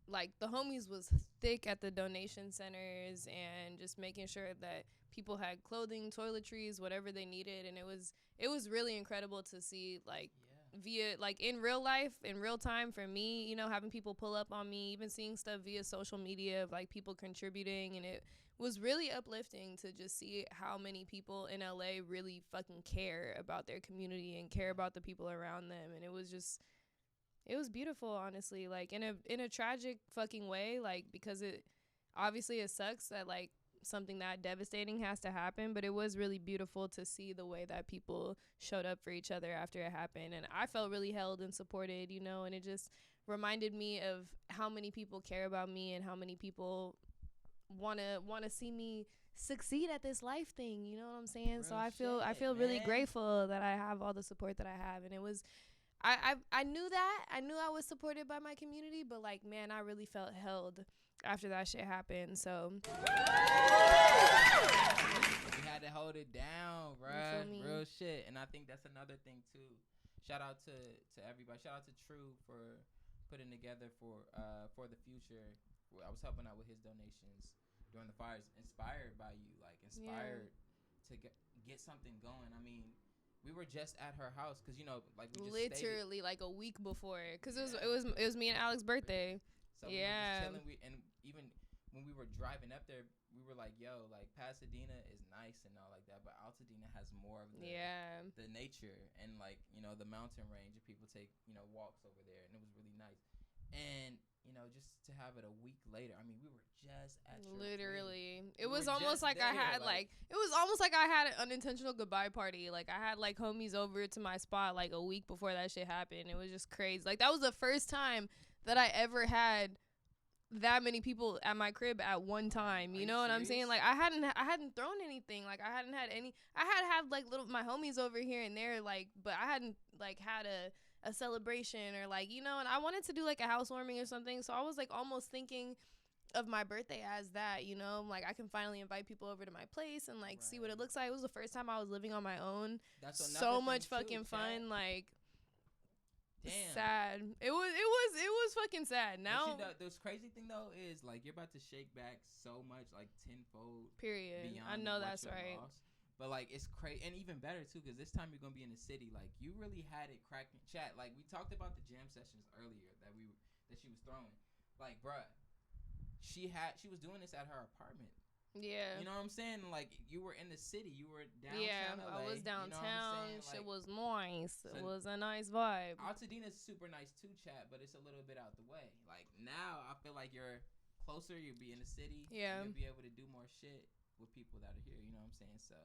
like the homies was thick at the donation centers and just making sure that people had clothing, toiletries, whatever they needed. And it was really incredible to see like via like in real life, in real time for me, you know, having people pull up on me, even seeing stuff via social media of like people contributing. And it was really uplifting to just see how many people in LA really fucking care about their community and care about the people around them. And it was beautiful, honestly, like in a tragic fucking way, like because it sucks that like something that devastating has to happen, but it was really beautiful to see the way that people showed up for each other after it happened. And I felt really held and supported, you know, and it just reminded me of how many people care about me and how many people want to see me succeed at this life thing, you know what I'm saying? Real so I feel really grateful that I have all the support that I have. And it was I knew that. I knew I was supported by my community, but like, man, I really felt held after that shit happened. So you had to hold it down, bruh. Real shit. And I think that's another thing too. Shout out to everybody. Shout out to True for putting together for the future. I was helping out with his donations during the fires, inspired by you, like inspired to get something going. I mean, we were just at her house because, you know, like we just literally stated, like a week before, because it was me and Alex's birthday. So we were just chilling. And even when we were driving up there, we were like, yo, like Pasadena is nice and all like that, but Altadena has more of the nature and like, you know, the mountain range, and people take, you know, walks over there, and it was really nice. And you know, just to have it a week later, I mean, we were just at your literally. It was almost like I had it was almost like I had an unintentional goodbye party. Like I had like homies over to my spot like a week before that shit happened. It was just crazy. Like that was the first time that I ever had that many people at my crib at one time. You know what I'm saying? Like I hadn't thrown anything. Like I hadn't had any. I had like little my homies over here and there. Like, but I hadn't like had a celebration or like, you know. And I wanted to do like a housewarming or something. So I was like almost thinking of my birthday as that. You know, like I can finally invite people over to my place and like see what it looks like. It was the first time I was living on my own. That's so much fucking fun. Like. Damn. Sad. It was fucking sad. Now the crazy thing though is like you're about to shake back so much, like tenfold. Period. I know that's right. Lost. But like it's crazy, and even better too, because this time you're gonna be in the city. Like you really had it cracking. Chat. Like we talked about the jam sessions earlier that she was throwing. Like, bruh, she was doing this at her apartment. Yeah. You know what I'm saying? Like, you were in the city. You were downtown LA. I was downtown. You know like, shit was nice. It was a nice vibe. Altadena's super nice too, chat, but it's a little bit out the way. Like, now, I feel like you're closer. You'll be in the city. Yeah. You'll be able to do more shit with people that are here. You know what I'm saying? So,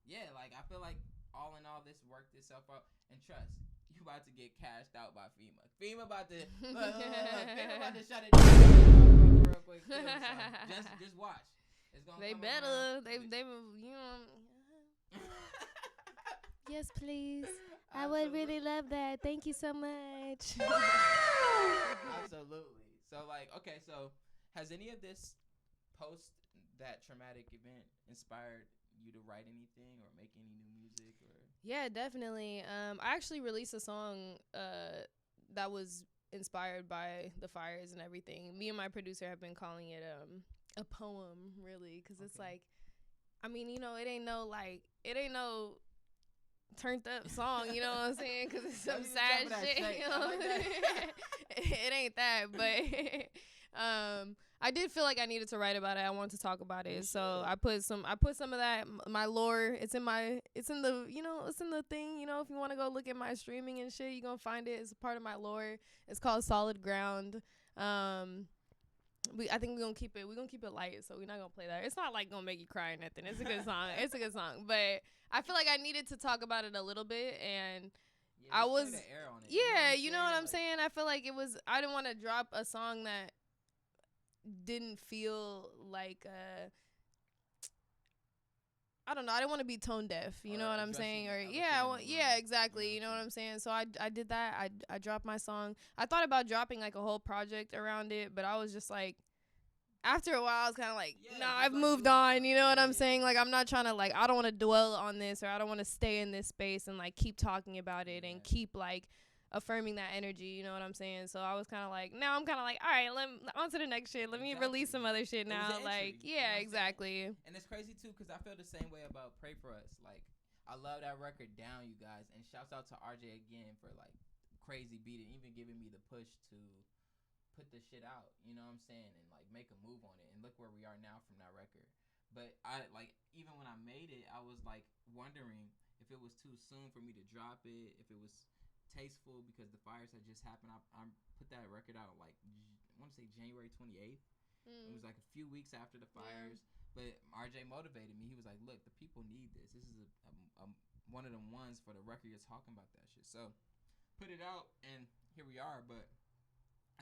yeah, like, I feel like all in all, this worked itself out. And trust, you about to get cashed out by FEMA. FEMA about to shut it down real quick. Just watch. They better. They you know. Yes, please. I would really love that. Thank you so much. Absolutely. So like, okay, so has any of this post that traumatic event inspired you to write anything or make any new music or? Yeah, definitely. I actually released a song that was inspired by the fires and everything. Me and my producer have been calling it a poem, really, because it's like, I mean, you know, it ain't no turned up song, you know what I'm saying, because it's some sad shit, you know what I'm saying? It ain't that, but I did feel like I needed to write about it. I wanted to talk about it, so I put some of that, my lore, it's in the thing, you know, if you want to go look at my streaming and shit, you're gonna find it. It's a part of my lore. It's called Solid Ground. I think we're gonna keep it light, so we're not gonna play that. It's not like gonna make you cry or nothing. It's a good song. It's a good song, but I feel like I needed to talk about it a little bit, and I was the air on it. You know what I'm saying? I feel like I didn't want to drop a song that didn't feel like I don't know. I didn't want to be tone deaf. You know what I'm saying? Or exactly. You know what I'm saying? So I did that. I dropped my song. I thought about dropping like a whole project around it, but I was just like, after a while, I was kind of like, I've moved on. You know what I'm saying? Like, I'm not trying to like, I don't want to dwell on this, or I don't want to stay in this space and like keep talking about it and keep like affirming that energy, you know what I'm saying? So I was kind of like, now I'm kind of like, all right, on to the next shit. Let me release some other shit now. Like, yeah, exactly. And it's crazy too, because I feel the same way about Pray For Us. Like, I love that record, Down, you guys. And shouts out to RJ again for like crazy beat and even giving me the push to put the shit out, you know what I'm saying? And like make a move on it. And look where we are now from that record. But I like, even when I made it, I was like wondering if it was too soon for me to drop it, if it was tasteful, because the fires had just happened. I put that record out like, I want to say January 28th. It was like a few weeks after the fires, but RJ motivated me. He was like, look, the people need this. This is a one of them ones for the record you're talking about that shit. So put it out, and here we are. But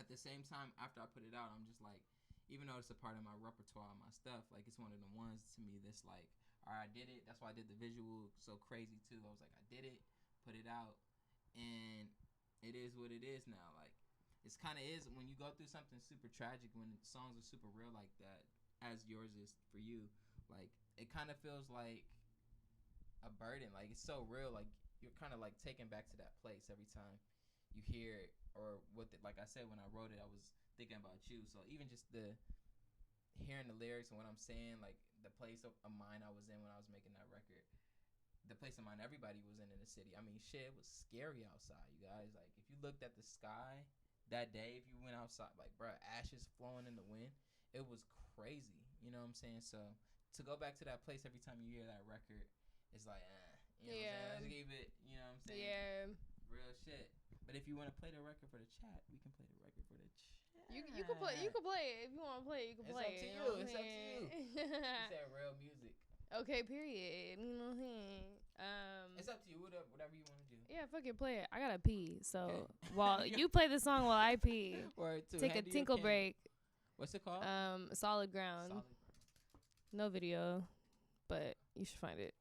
at the same time, after I put it out, I'm just like, even though it's a part of my repertoire, my stuff, like it's one of the ones to me that's like, all right, I did it. That's why I did the visual so crazy too. I was like, I did it, put it out. And it is what it is now. Like, it's kind of is when you go through something super tragic, when songs are super real like that, as yours is for you, like, it kind of feels like a burden. Like, it's so real. Like, you're kind of like taken back to that place every time you hear it. Or with it, like I said, when I wrote it, I was thinking about you. So even just the hearing the lyrics and what I'm saying, like the place of mind I was in when I was making that record, the place of mind everybody was in the city. I mean, shit, it was scary outside, you guys. Like, if you looked at the sky that day, if you went outside, like, bro, ashes flowing in the wind, it was crazy. You know what I'm saying? So to go back to that place every time you hear that record, it's like, you know what I'm saying? Let's keep it, you know what I'm saying? Yeah. Real shit. But if you want to play the record for the chat, we can play the record for the chat. You can play it if you want to play it. You can play it. It's up to you. You said real music. Okay, period. You know what I'm saying? It's up to you. Whatever you want to do. Yeah, fucking play it. I gotta pee, so while you play the song while I pee, take a tinkle break. What's it called? Solid Ground. No video, but you should find it.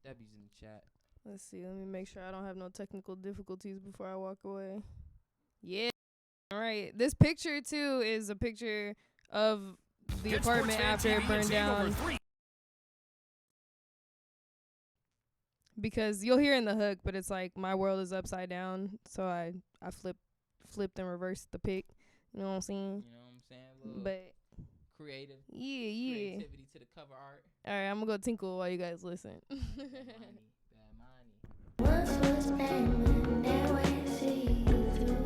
Debbie's in the chat. Let's see. Let me make sure I don't have no technical difficulties before I walk away. Yeah. All right. This picture, too, is a picture of the apartment after it burned down. Because you'll hear in the hook, but it's like my world is upside down. So I flipped and reversed the pic. You know what I'm saying? You know what I'm saying? But creativity to the cover art. All right, I'm gonna go tinkle while you guys listen. Bad money. Once was diamond, now I see you through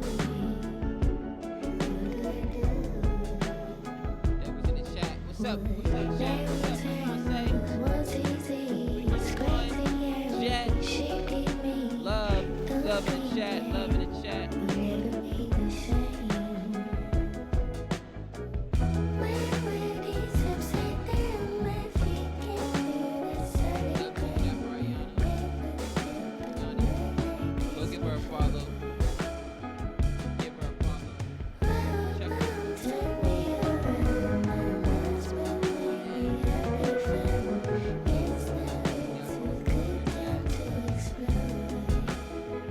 That was in the chat. What's up? What's up, chat? What's up? was easy, it's crazy, Chat. she gave me Love in the chat. Love in the chat. never be the same. My body's upside down, my feet can't do the same. Go give her a follow. Give her a follow. Check her. Turn me around, my mind's been laying everything. It's now, it's a good time to explode.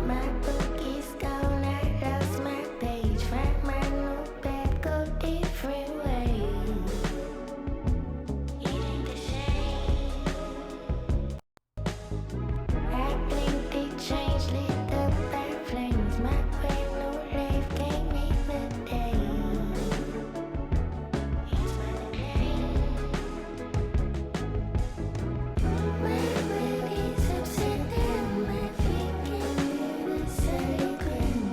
My book is gone, I lost my page. Find my notepad, go different ways. It ain't the same. I blinked, it changed, lit up by flames. My brand new life came in the day. It's my name. My body's upside down, my feet can't do the same ground.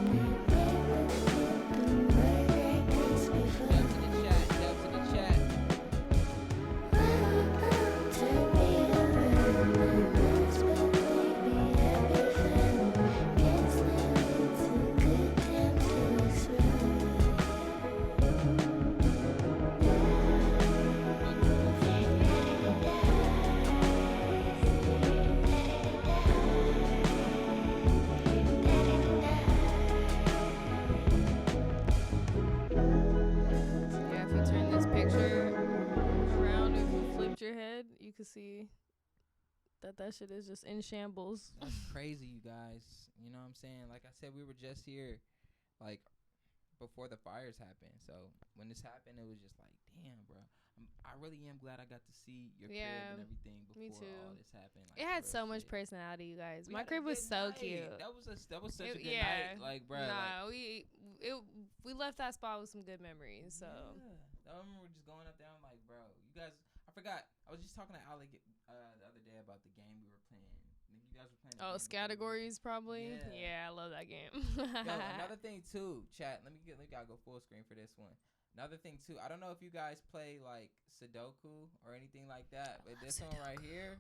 Never felt the word like this before. Dubs in the chat. Dubs in the chat. Turn me around, my mind's been maybe everything. Guess now it's a good time to explode. Yeah, if you turn this picture around, if you flipped your head, you could see that shit is just in shambles. That's crazy, you guys. You know what I'm saying? Like I said, we were just here, like, before the fires happened. So when this happened, it was just like, damn, bro. I really am glad I got to see your crib and everything before me too. all this happened. Like, It had real so much shit. personality, you guys. We My had a crib was good so night. cute. That was such a good Yeah. night. Like, bro. Nah, we left that spot with some good memories. So Yeah. I remember just going up there. I'm like, bro, you guys. I forgot. I was just talking to Alec the other day about the game we were playing. You guys were playing. oh, categories probably. Yeah. I love that game. Yo, another thing too, chat. Let me gotta go full screen for this one. Another thing too. I don't know if you guys play like Sudoku or anything like that, but this one right here,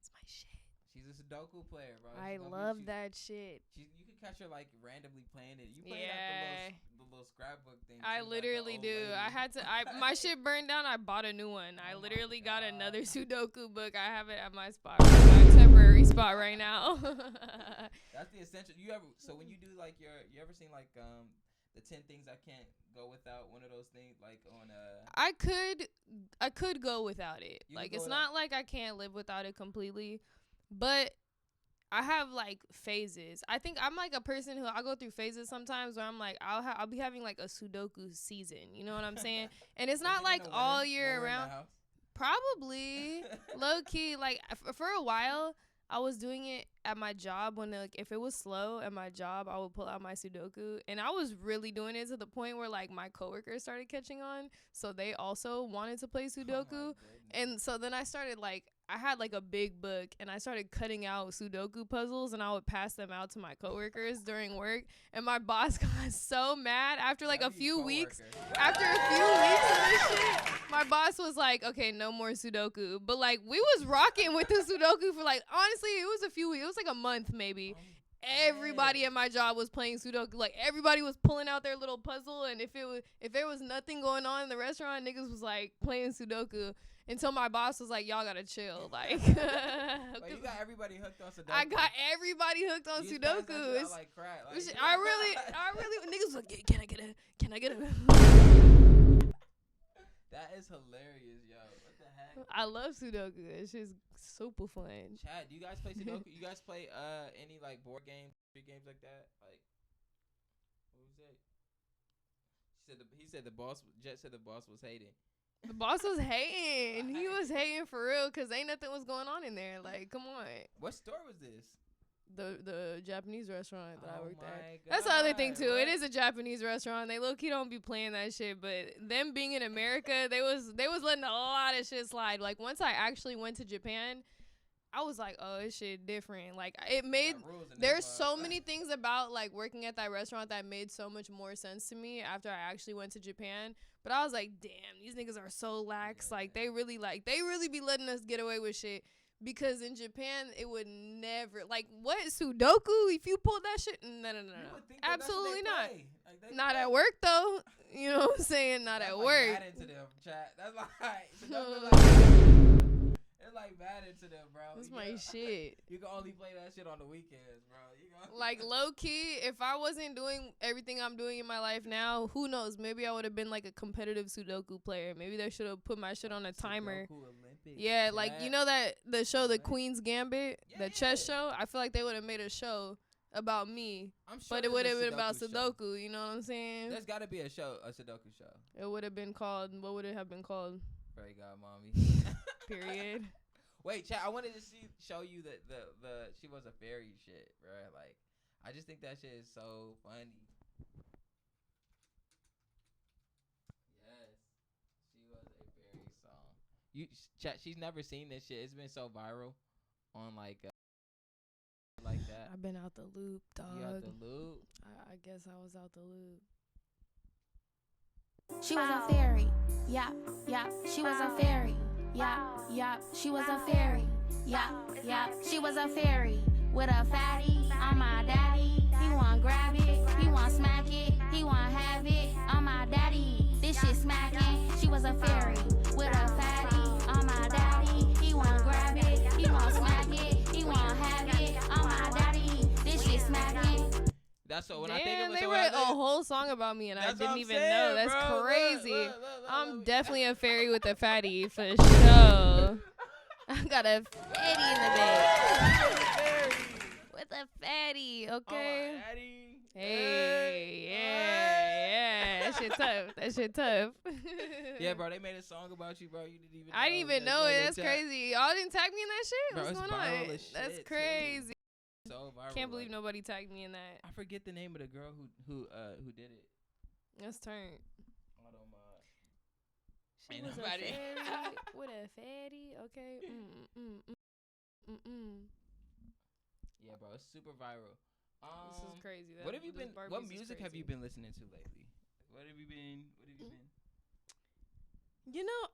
It's my shit. she's a Sudoku player, bro. I love that shit. You can catch her like randomly playing it. You play Yeah. the little scrapbook thing. I too, like, literally the do. old lady. I had to. My shit burned down. I bought a new one. I Oh my literally got God. another Sudoku book. I have it at my spot, my temporary spot right now. That's the essential. So when you do like you ever seen like the 10 things I can't go without, one of those things like on I could go without it. You Like could go it's without- not like I can't live without it completely, but I have like phases. I think I'm like a person who I'll go through phases sometimes where I'm like I'll be having like a Sudoku season. You know what I'm saying? And it's not Even in like the all winter, year when we're in the round. house? Probably low key. Like for a while, I was doing it at my job when like if it was slow at my job, I would pull out my Sudoku, and I was really doing it to the point where like my coworkers started catching on, so they also wanted to play Sudoku, and so then I started like I had like a big book, and I started cutting out Sudoku puzzles, and I would pass them out to my coworkers during work, and my boss got so mad after like a few weeks. After a few weeks of this shit, my boss was like, "Okay, no more Sudoku." But like we was rocking with the Sudoku for like honestly, it was a few weeks. It was like a month maybe. Everybody at my job was playing Sudoku. Like everybody was pulling out their little puzzle, and if there was nothing going on in the restaurant, niggas was like playing Sudoku. Until my boss was like, "Y'all gotta chill." Like, you got everybody hooked on Sudoku. I got everybody hooked on Sudoku. It's like crack. Like, I really, niggas was like, "Can I get a?" That is hilarious, yo. What the heck? I love Sudoku. It's just super fun. Chad, do you guys play Sudoku? You guys play any like board games, street games like that? Like, what was it? He said the boss. Jet said the boss was hating. The boss was hating. He was hating for real because ain't nothing was going on in there. Like, come on. What store was this? The Japanese restaurant that I worked at. God. That's the other thing too. What? It is a Japanese restaurant. They low key don't be playing that shit. But them being in America, they was letting a lot of shit slide. Like once I actually went to Japan, I was like, oh, this shit different. Like it made there's so many things about like working at that restaurant that made so much more sense to me after I actually went to Japan. But I was like, damn, these niggas are so lax. Yeah. Like they really be letting us get away with shit. Because in Japan, it would never like what Sudoku. If you pulled that shit, no, absolutely not. Like not at work though. You know what I'm saying? Not that's at like work. Bad into them, chat. That's it's like bad into them, bro. That's my shit. You can only play that shit on the weekends, bro. Like low key, if I wasn't doing everything I'm doing in my life now, who knows? Maybe I would have been like a competitive Sudoku player. Maybe they should have put my shit on a timer. Yeah, like you know that the show, The Queen's Gambit, the chess show. I feel like they would have made a show about me, but it would have been about Sudoku. You know what I'm saying? There's got to be a Sudoku show. It would have been called. What would it have been called? Fairy Godmommy. Period. Wait, chat. I wanted to show you the she was a fairy shit, right? Like, I just think that shit is so funny. Yes, she was a fairy song. Chat. She's never seen this shit. It's been so viral on like that. I've been out the loop, dog. You out the loop? I guess I was out the loop. She was a fairy. Yeah, yeah. She was a fairy. Yeah, yeah, she was a fairy. Yeah, yeah, she was a fairy. With a fatty on my daddy. He want grab it, he want smack it, he want have it on my daddy. This shit smacking. She was a fairy. With a fatty on my daddy. He want grab it, he want smack it, he want have it on my daddy. This shit smacking. That's so when damn, I think of it, they so wrote a whole song about me and I didn't even know. That's bro. Crazy. Look, I'm definitely a fairy with a fatty for sure. I got a fatty in the bed. With a fatty, okay? Oh, fatty. Hey, yeah. That shit tough. Yeah, bro, they made a song about you, bro. You didn't even know. I didn't even know it. That's crazy. Y'all didn't tag me in that shit? Bro, what's going on? That's crazy. Too. So viral. Can't believe nobody tagged me in that. I forget the name of the girl who did it. Let's turn. She ain't was nobody. A fairy with a fatty. Okay. Yeah, bro, it's super viral. This is crazy. What have you been? What music have you been listening to lately? What have you been? You know,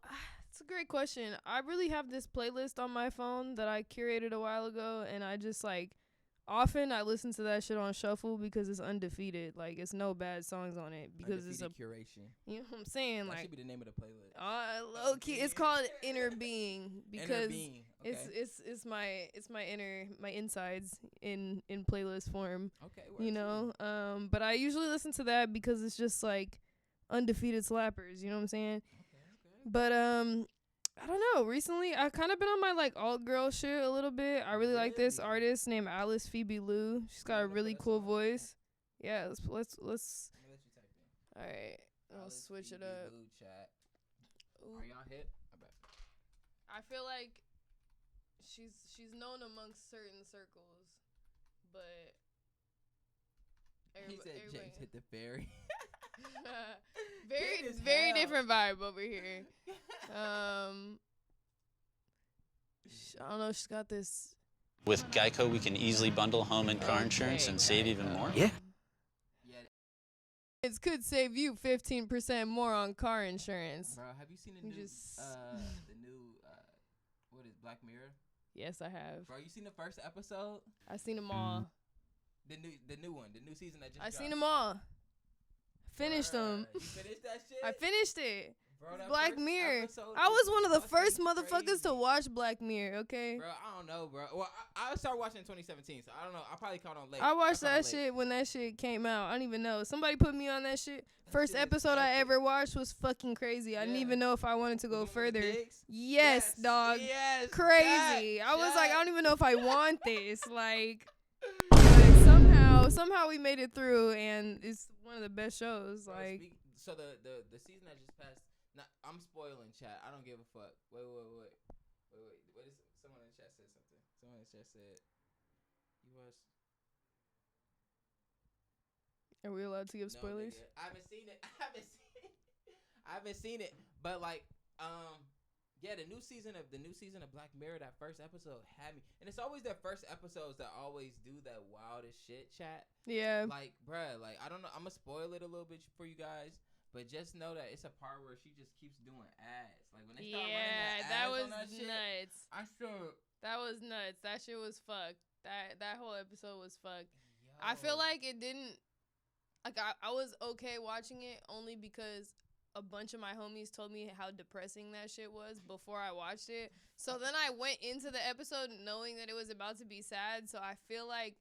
it's a great question. I really have this playlist on my phone that I curated a while ago, and I just like. Often I listen to that shit on shuffle because it's undefeated. Like it's no bad songs on it because undefeated it's a curation. You know what I'm saying? That like should be the name of the playlist. Low key, it's called Inner Being because Inner Being. Okay. it's my my insides in playlist form. Okay. You know, but I usually listen to that because it's just like undefeated slappers. You know what I'm saying? Okay. But I don't know. Recently, I've kind of been on my like alt girl shit a little bit. I really like this artist named Alice Phoebe Lou. She's got a really cool voice. Yeah, let's. Let you type in. All right, I'll switch it up. Lou chat. Are y'all hit? I bet. I feel like she's known amongst certain circles, but he said James hit the ferry. very different vibe over here. I don't know. She's got this. With Geico, we can easily bundle home and car insurance and save even more. Yeah. It could save you 15% more on car insurance. Bro, have you seen the new what is Black Mirror? Yes, I have. Bro, you seen the first episode? I seen them all. The new one, the new season that just I dropped. seen them all. Finished them. You finished that shit? I finished it. Bro, that Black first Mirror. episode I was one of the fucking first motherfuckers crazy. to watch Black Mirror, okay? Bro, I don't know, bro. Well, I started watching in 2017, so I don't know. I probably caught on late. I watched that shit when that shit came out. I don't even know. Somebody put me on that shit. First shit is episode I epic. ever watched was fucking crazy. I didn't Yeah. even know if I wanted to go The one with the further. pigs? Yes, dog. Yes. Crazy. That I was like, I shit. don't even know if I want this. Like, but somehow we made it through, and it's one of the best shows. Bro, Like, so the season that just passed. I'm spoiling chat. I don't give a fuck. Wait. What is someone in the chat said something? Someone in the chat said you watched. are we allowed to give No, spoilers? nigga. I haven't seen it. I haven't seen it. But like, yeah, the new season of Black Mirror, that first episode had me, and it's always their first episodes that always do that wildest shit. Chat. Yeah. Like, bruh, like I don't know. I'm gonna spoil it a little bit for you guys. But just know that it's a part where she just keeps doing ads. Like when they start running that ads was on that shit, nuts. I sure. That was nuts. That shit was fucked. That whole episode was fucked. Yo. I feel like it didn't. Like I was okay watching it only because a bunch of my homies told me how depressing that shit was before I watched it. So then I went into the episode knowing that it was about to be sad. So I feel like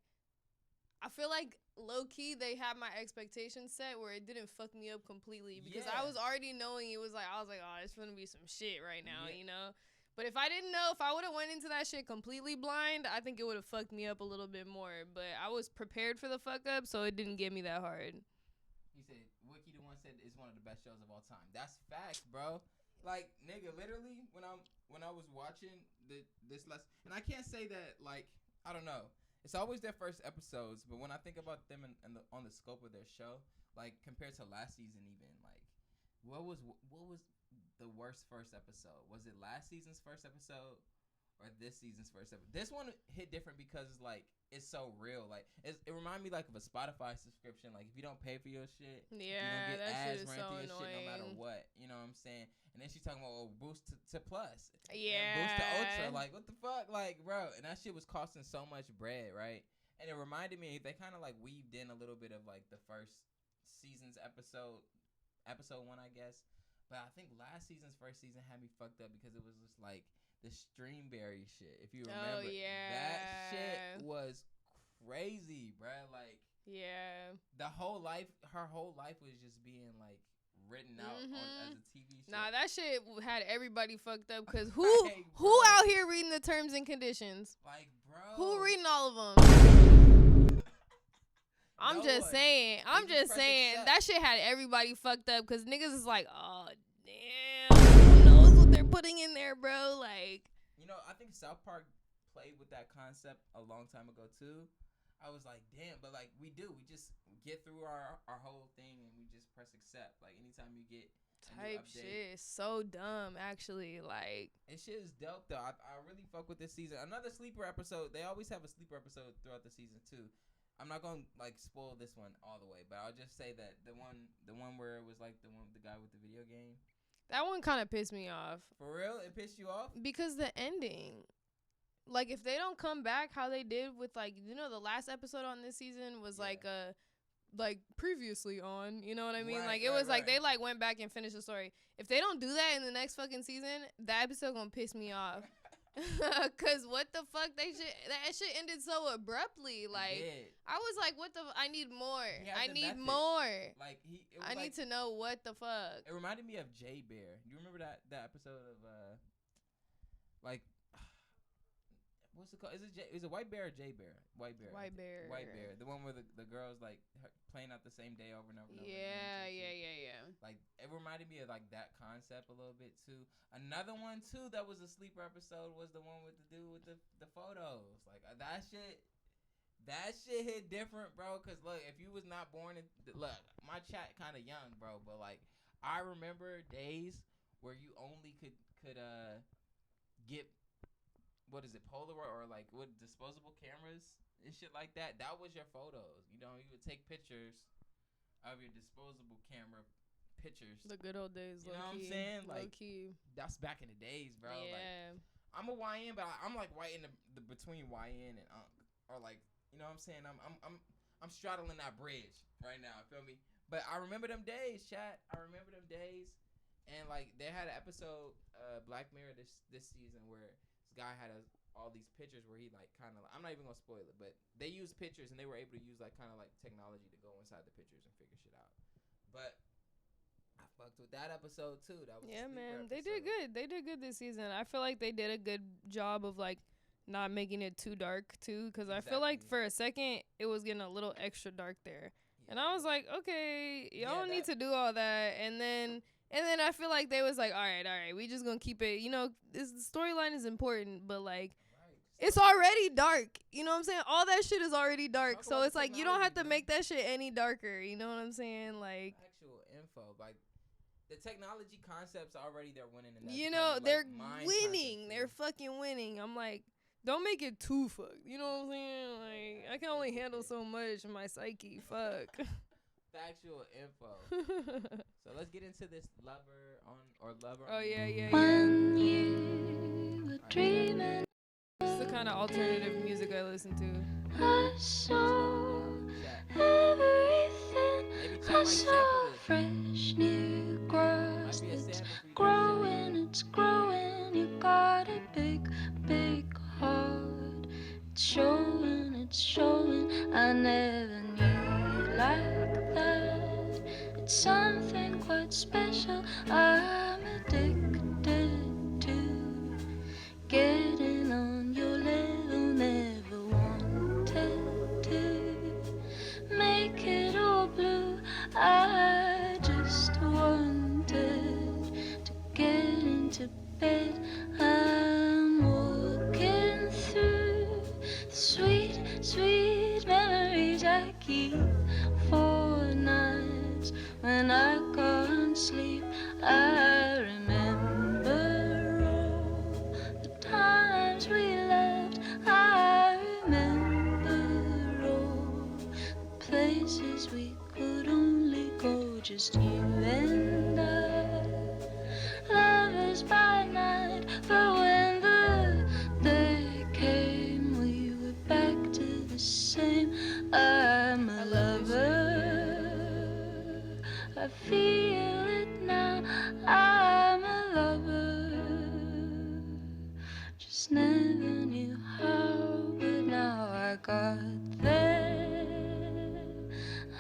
low key they had my expectations set where it didn't fuck me up completely because I was already knowing it was like I was like, oh, it's gonna be some shit right now, you know. But if I didn't know, if I would have went into that shit completely blind, I think it would have fucked me up a little bit more. But I was prepared for the fuck up, so it didn't get me that hard. He said, Wiki the one said it's one of the best shows of all time. That's facts, bro. Like, nigga, literally, when I was watching this last, and I can't say that, like, I don't know. It's always their first episodes, but when I think about them and on the scope of their show, like, compared to last season even, like, what was the worst first episode? Was it last season's first episode or this season's first episode? This one hit different because like it's so real. Like it reminded me like of a Spotify subscription. Like if you don't pay for your shit, yeah, you gonna get that ads shit is running so through your annoying. shit no matter what. You know what I'm saying? And then she's talking about boost to plus, yeah, boost to ultra. Like what the fuck, like bro? And that shit was costing so much bread, right? And it reminded me they kind of like weaved in a little bit of like the first season's episode 1, I guess. But I think last season's first season had me fucked up because it was just like the Streamberry shit. If you remember, that shit was crazy, bruh. Like, yeah, her whole life was just being like written out as a TV show. Nah, that shit had everybody fucked up because who Hey, who out here reading the terms and conditions? Like, bro, who reading all of them? I'm just saying. That shit had everybody fucked up because niggas is like, oh, damn. Who knows what they're putting in there, bro? Like, you know, I think South Park played with that concept a long time ago, too. I was like, damn, but like, we just get through our whole thing and we just press accept. Like, anytime you get type shit is so dumb, actually. Like, it shit is dope, though. I really fuck with this season. Another sleeper episode. They always have a sleeper episode throughout the season, too. I'm not gonna like spoil this one all the way, but I'll just say that the one where it was like the guy with the video game. That one kind of pissed me off. For real, it pissed you off because the ending. Like if they don't come back how they did with like the last episode on this season was like previously on, you know what I mean? Right, like it was like they like went back and finished the story. If they don't do that in the next fucking season, that episode gonna piss me off. Cause what the fuck that shit ended so abruptly. Like I was like, what the? I need more. I need more. Like I need to know what the fuck. It reminded me of Jay Bear. Do you remember that episode of like what's it called? Is it White Bear or J Bear? White Bear. White Bear. White Bear. The one where the girls like playing out the same day over and over and over. Yeah. Like it reminded me of like that concept a little bit too. Another one too that was a sleeper episode was the one with the dude with the photos. Like that shit hit different, bro. Cause look, if you was not born in look, my chat kind of young, bro. But like I remember days where you only could get. What is it, Polaroid or like what disposable cameras and shit like that? That was your photos. You know, you would take pictures of your disposable camera pictures. The good old days. You know what I'm saying? Like key. That's back in the days, bro. Yeah. Like, I'm a YN, but I'm like right in the between YN and Unk, or like you know what I'm saying? I'm straddling that bridge right now. Feel me? But I remember them days, chat. I remember them days, and like they had an episode, Black Mirror this season where. Guy had all these pictures where he like kind of I'm not even gonna spoil it, but they used pictures and they were able to use like kind of like technology to go inside the pictures and figure shit out. But I fucked with that episode too. That was man. Episode. They did good this season. I feel like they did a good job of like not making it too dark too, because I feel like for a second it was getting a little extra dark there, and I was like, okay, y'all don't need to do all that, and then I feel like they was like, all right, we just gonna keep it. You know, the storyline is important, but like, it's already dark. You know what I'm saying? All that shit is already dark. So it's like you don't have to make that shit any darker. You know what I'm saying? Like actual info, like the technology concepts already they're winning. In that you know, they're like winning. They're fucking winning. I'm like, don't make it too fucked. You know what I'm saying? Like I can only handle so much in my psyche. Fuck. Factual info. So let's get into this lover. Oh yeah. When you were dreaming, This is the kind of alternative music I listen to. I saw everything. I saw fresh new grass that's growing. It's growing. You got a big heart. It's showing. I never knew you like that. It's something quite special. I'm addicted to getting on your level. Never wanted to make it all blue. I just wanted to get into bed. I'm walking through sweet memories I keep for nights when I can't sleep. I remember all the times we loved. I remember all the places we could only go, just you and I. Lovers by night, but when the day came, we were back to the same. I'm a lover. I feel it now. I'm a lover. Just never knew how, but now I got there.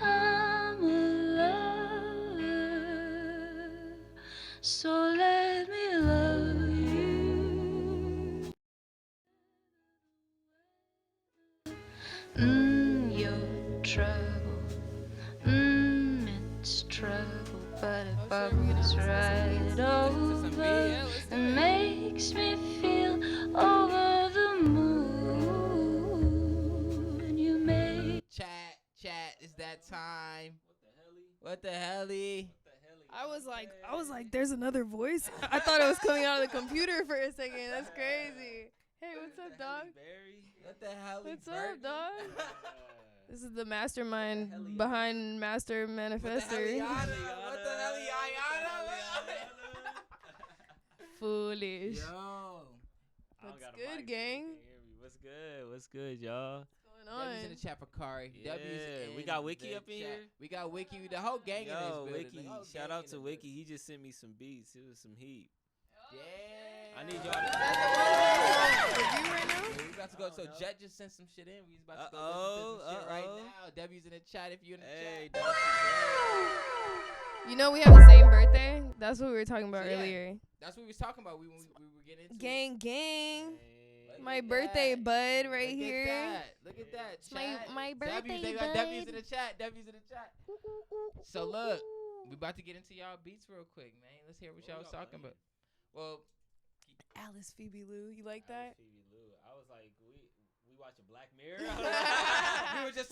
I'm a lover. So let me love you. Your trouble. It's trouble, but it bubbles right over and makes me feel over the moon. You make Chat, it's that time. What the helly? I was like, there's another voice. I thought it was coming out of the computer for a second. That's crazy. Hey, what's up, dog? What the hell? What's up, dog? This is the mastermind behind Master Manifester. What the hell, Ayana? Foolish. Yo. What's good, gang? What's good, y'all? What's going on? W's in the chat for Kari. Yeah, W's we got Wiki up in here. We got Wiki. The whole gang in this Yo, building. Wiki. Shout out to Wiki. He just sent me some beats. It was some heat. Yeah. I need y'all to. Review right now? We about to go. So Jet just sent some shit in. We about to go listen to some shit right now. W's in the chat if you're in the chat. You know we have the same birthday. That's what we were talking about earlier. That's what we was talking about. We were getting into Gang. My birthday bud right Look here. At that. Look at that. It's Chat. my birthday W's, they got bud. W's in the chat. W's in the chat. So look, we about to get into y'all beats real quick, man. Let's hear what y'all was talking about. Well, Alice Phoebe Lou, you like that? Phoebe Lou. I was like, we watching Black Mirror.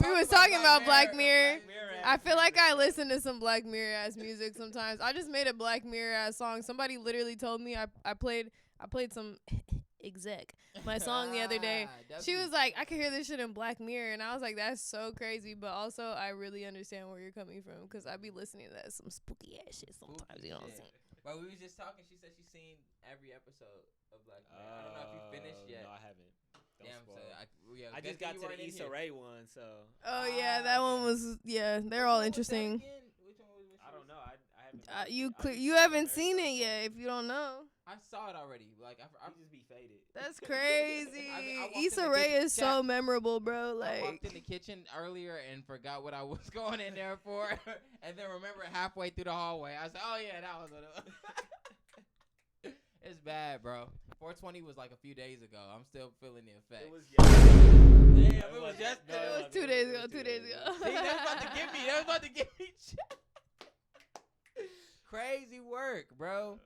we was talking about Black Mirror. I feel like I listen to some Black Mirror ass music sometimes. I just made a Black Mirror ass song. Somebody literally told me I played some exec my song the other day. She was like, I could hear this shit in Black Mirror, and I was like, that's so crazy. But also, I really understand where you're coming from because I be listening to that some spooky ass shit sometimes. You know what I'm saying? But we was just talking. She said she's seen every episode of Black Mirror. I don't know if you finished yet. No, I haven't. Damn, so I just got to the Issa Rae one, so. Oh yeah, that one was they're all interesting. Which one was I don't know. I haven't. You haven't seen it yet if you don't know. I saw it already. Like I just be faded. That's crazy. I Issa Rae is so memorable, bro. Like I walked in the kitchen earlier and forgot what I was going in there for, and then remember halfway through the hallway. I said, "Oh yeah, that was what it was." It's bad, bro. 420 was like a few days ago. I'm still feeling the effect. It was yesterday. Damn, it was yesterday. It was 2 days ago. 2 days ago. See, that was about to get me. That was about to get me. Crazy work, bro.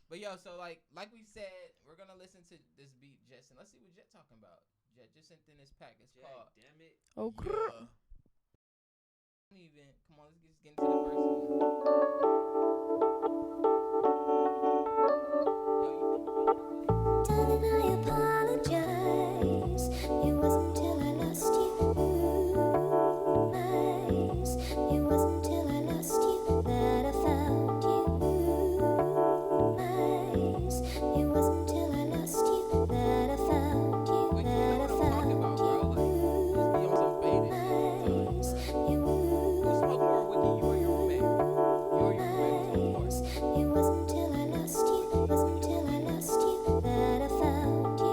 But yo, so like we said, we're gonna listen to this beat, Jess, and let's see what Jet talking about. Jet just sent in this pack. It's called. Damn it. Oh, yeah. Come on, let's just get into the first one. Darling, I apologize. It wasn't till I lost you. It wasn't till I lost you that I found you. It wasn't till I lost you that I found you. That I found you. Smoke more, Wiki. You or your roommate. You or your roommate. It wasn't till I lost you. It wasn't till I lost you that I found you.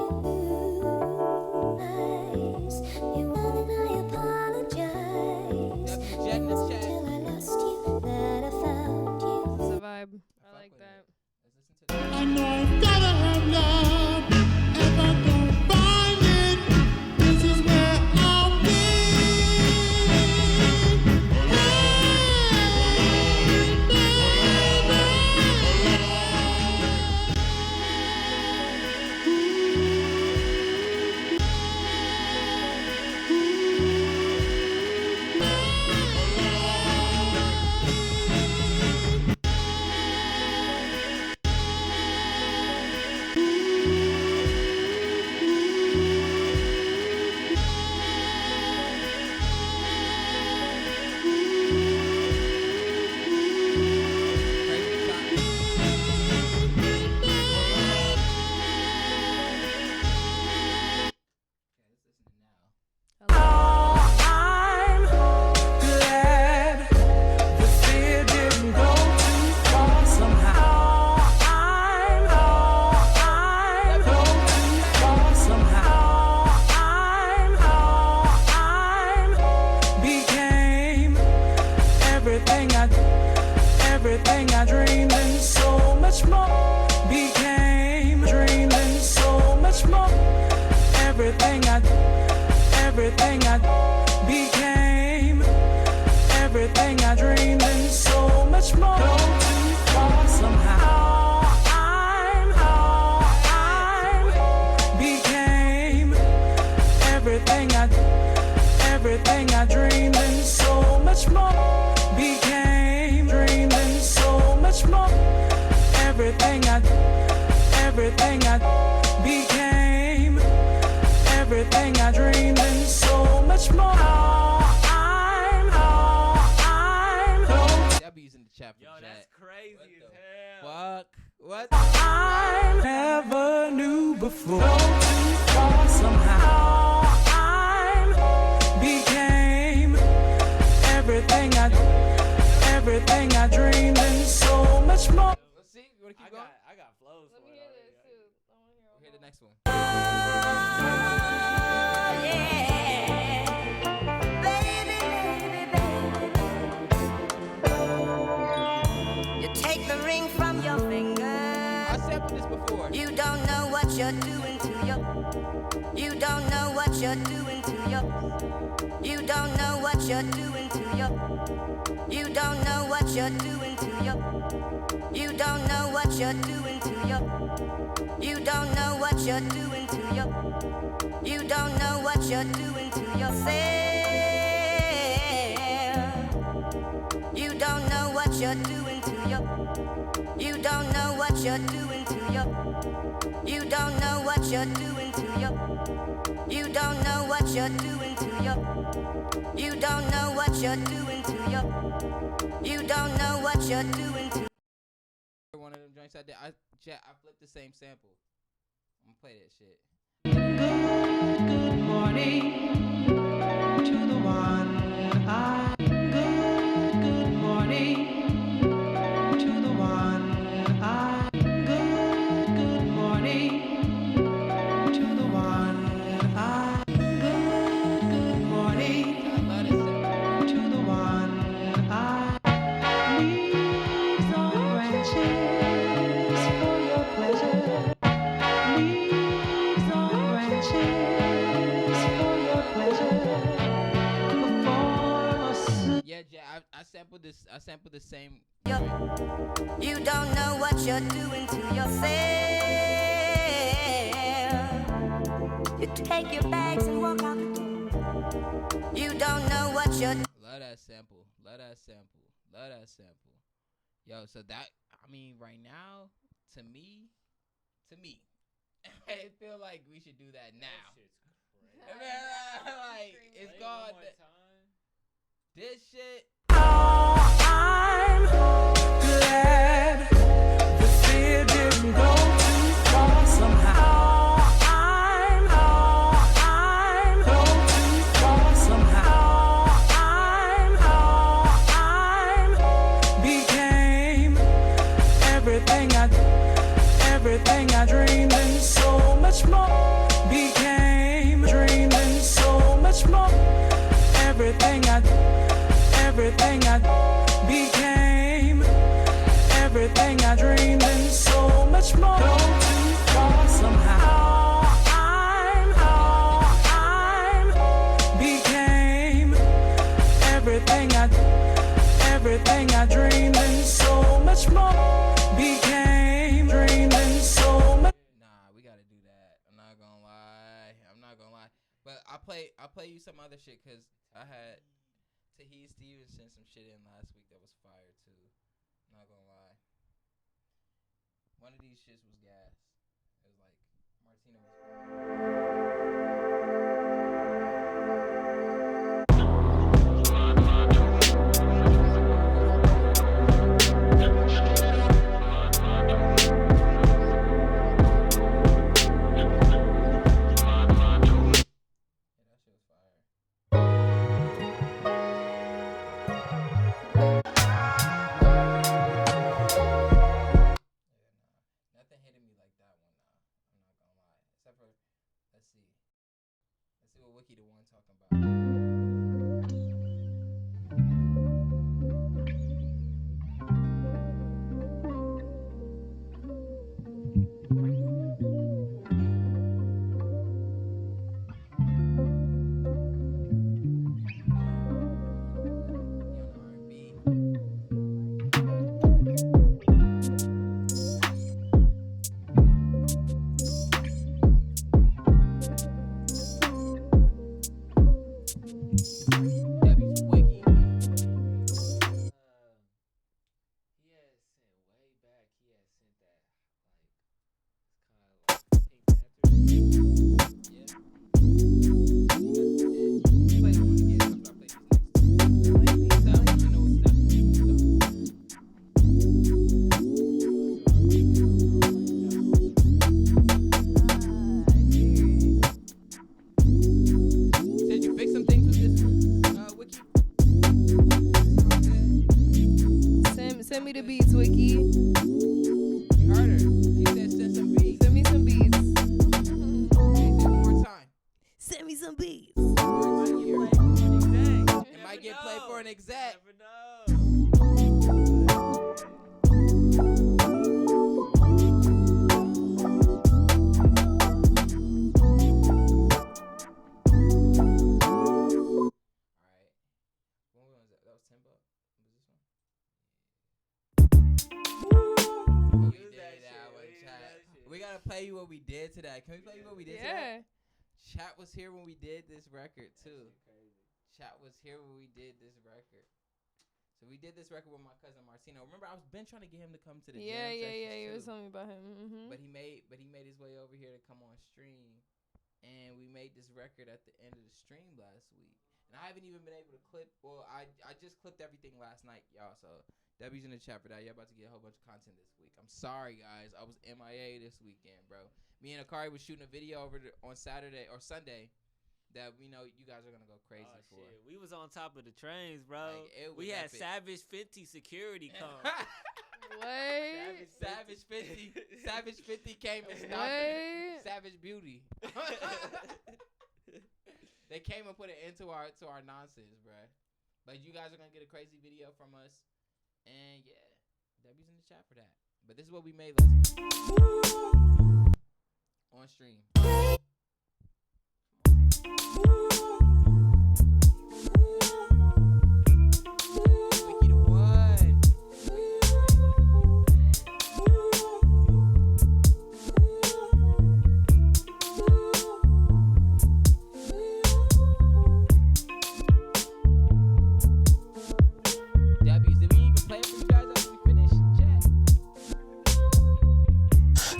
You wanted, I apologize. Jet in the chat. Till I lost you that I found you. it's a vibe. I like that. Let's listen to this. I know I've gotta have love. If I don't find it, this is where I'll be. Everything I dreamed and so much more became dreaming so much more. Everything I became. Everything I dreamed and so much more. Go too far somehow. I became everything I dreamed and so much more. Became dreaming so much more. Everything I became. Everything I dreamed and so much more. W's in the chat for Yo, Jet. that's crazy as hell. Fuck. What? I never knew before. Go too far somehow. I became everything I dreamed and so much more. Let's see. You wanna keep going? I got flows Let for me it hear already. this too. I want to hear all We'll hear the that. next one. You take the ring from your finger. I said this before. You don't know what you're doing to you. You don't know what you're doing to you. You don't know what you're doing to you. You don't know what you're doing to you. You don't know what you're doing to you. You don't know what you're doing to you. You don't know what you're doing to yourself. You don't know what you're doing to you. You don't know what you're doing to you. You don't know what you're doing to you. You don't know what you're doing to you. You don't know what you're doing to you. You don't know what you're doing to. One of them joints I did. I flipped the same sample. I'm gonna play that shit. Good morning to the one I. Good morning to the one I. Good morning to the one I. Good morning to the one I. Leaves on branches for your pleasure. Leaves on branches for your pleasure. Yeah, I sampled this. I sampled the same. You don't know what you're doing to yourself. You take your bags and walk out the door. You don't know what you're. Love that sample. Love that sample. Love that sample. Yo, so that, I mean, right now, to me, I feel like we should do that now. Like, it's called this shit. Oh, I'm glad the fear didn't go too far somehow. I'm go too far somehow. I'm became everything I dreamed and so much more. Became dreaming so much more. Everything I became everything I dreamed and so much more. Go too far somehow. I'm became everything I dreamed and so much more. Became dreaming so much. Nah, we gotta do that. I'm not gonna lie. But I'll play you some other shit because I had Tahiti Stevens sent some shit in last week that was fire too. Not gonna lie. One of these shits was gas. It was like Martina was Wiki the one talking about. Send me the beats, Wiki. You heard her. She said send some beats. Send me some beats. Say it one more time. Send me some beats. It might get played for an exec. play you what we did today. Can we play you what we did today? Yeah. Chat was here when we did this record too. Chat was here when we did this record. So we did this record with my cousin Martino. Remember, I was been trying to get him to come to the jam sessions You too. was telling me about him. Mm-hmm. But he made his way over here to come on stream, and we made this record at the end of the stream last week. And I haven't even been able to clip. Well, I just clipped everything last night, y'all. So W's in the chat for that. Y'all about to get a whole bunch of content this week. I'm sorry, guys. I was MIA this weekend, bro. Me and Akari was shooting a video on Saturday or Sunday that we know you guys are gonna go crazy for. Shit. We was on top of the trains, bro. Like, we had epic. Savage 50 security come. What? Savage 50 came and stopped What? Savage Beauty. They came and put an end to our nonsense, bro. But you guys are gonna get a crazy video from us, and yeah, W's in the chat for that. But this is what we made last week on stream. Wiki the one. W's, did we even play it for you guys after we finish? Chat.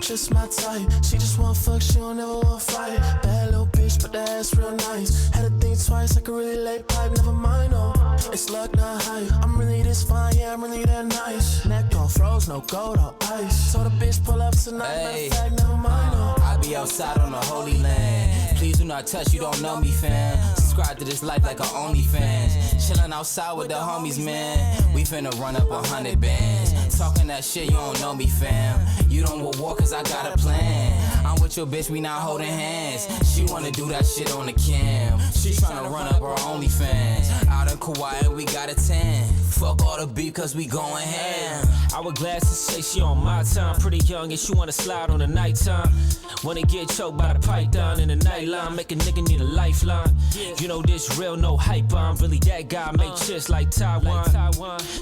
Just my type, she just wanna fuck, she don't never wanna fight. Bad little bitch, but that ass real nice. Had to think twice, I could really lay pipe, never mind, oh. It's luck, not hype. I'm really this fine, yeah, I'm really that nice. Neck all froze, no gold, all ice. Told a bitch pull up tonight, matter of fact, never mind, oh. I be outside on the Holy Land. Please do not touch, you don't know me, fam. Subscribe to this life like a OnlyFans. Chillin' outside with the homies, man. We finna run up 100 bands. Talking that shit, you don't know me, fam. You don't go walk cause I got a plan. I'm with your bitch, we not holding hands. She wanna do that shit on the cam. She tryna run up her OnlyFans. Out in Kauai, we got a 10. Fuck all the beef cause we going ham. Hourglasses say she on my time. Pretty young and she wanna slide on the nighttime. Wanna get choked by the python in the nightline. Make a nigga need a lifeline. You know this real, no hype. I'm really that guy. Make chips like Taiwan.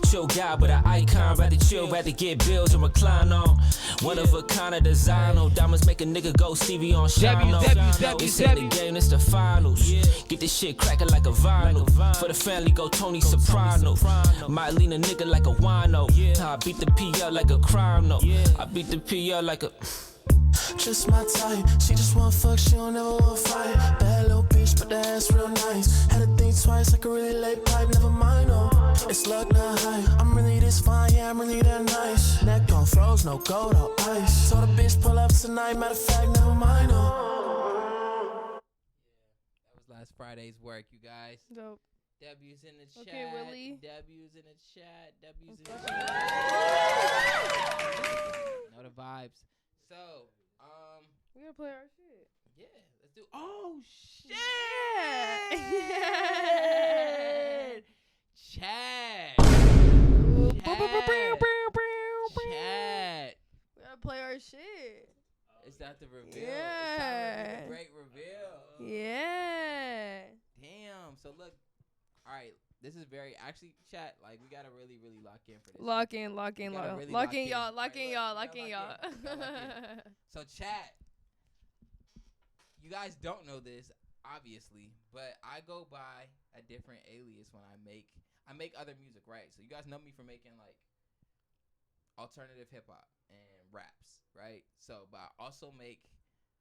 Chill guy with an icon. Rather chill, rather get bills and recline on. One of a kind of design. No diamonds make a nigga go Stevie on shine. It's in the game, it's the finals. Get this shit cracking like a vinyl. For the family, go Tony Soprano. Might lean a nigga like a wino. I beat the P up like a crime, no. I beat the P up like a. Just my type, she just wanna fuck, she don't never wanna fight. Bad little bitch, but that ass real nice. Had to think twice, I could really lay pipe, never mind, oh. It's luck, not hype. I'm really this fine, yeah, I'm really that nice. Neck all froze, no gold, all ice. Told a bitch pull up tonight, matter of fact, never mind, oh. That was last Friday's work, you guys. Dope. W's in the chat. Okay, Willie. W's in the chat. W's in the chat. Know the vibes. So, we gotta play our shit. Yeah, let's do. Oh shit! Chat. Chat. We gotta play our shit. Is that the reveal? Yeah. It's time to do the great reveal. Yeah. Damn. So look. All right. This is very actually chat. Like we gotta really lock in for this. Lock in, y'all. So chat. You guys don't know this, obviously, but I go by a different alias when I make other music, right? So you guys know me for making like alternative hip hop and raps, right? So, but I also make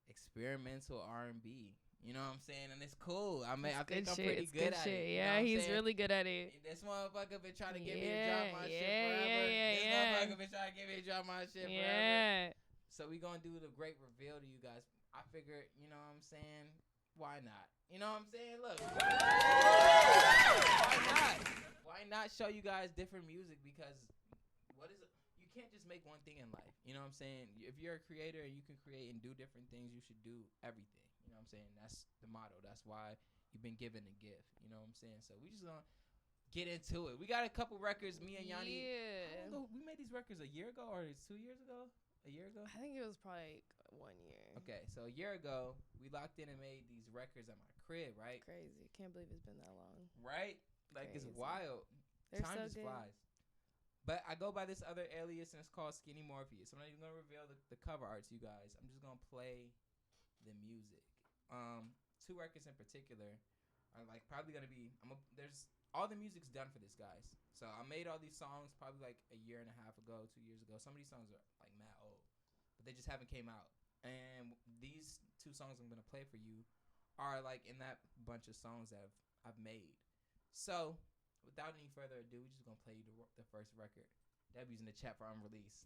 experimental R&B. You know what I'm saying? And it's cool. I think I'm pretty good at it. Yeah, he's really good at it. This motherfucker been trying to get me to drop my shit forever. This motherfucker been trying to get me to drop my shit forever. So we gonna do the great reveal to you guys. I figured, you know what I'm saying? Why not? You know what I'm saying? Look. Why not? Why not show you guys different music? Because you can't just make one thing in life. You know what I'm saying? If you're a creator and you can create and do different things, you should do everything. You know what I'm saying? That's the motto. That's why you've been given a gift. You know what I'm saying? So we just gonna get into it. We got a couple records, me and Yanni. Yeah. We made these records a year ago or 2 years ago? A year ago? I think it was probably 1 year. Okay, so a year ago, we locked in and made these records at my crib, right? Crazy. Can't believe it's been that long. Right? Like, Crazy. it's wild. They're Time so just good. flies. But I go by this other alias, and it's called Skinny Morpheus. I'm not even gonna reveal the cover art to you guys. I'm just gonna play the music. 2 records in particular are like probably gonna be. There's all the music's done for this, guys. So I made all these songs probably like a year and a half ago, 2 years ago. Some of these songs are like mad old, but they just haven't came out. And these 2 songs I'm gonna play for you are like in that bunch of songs that I've made. So without any further ado, we're just gonna play you the first record. Debbie's in the chat for unreleased.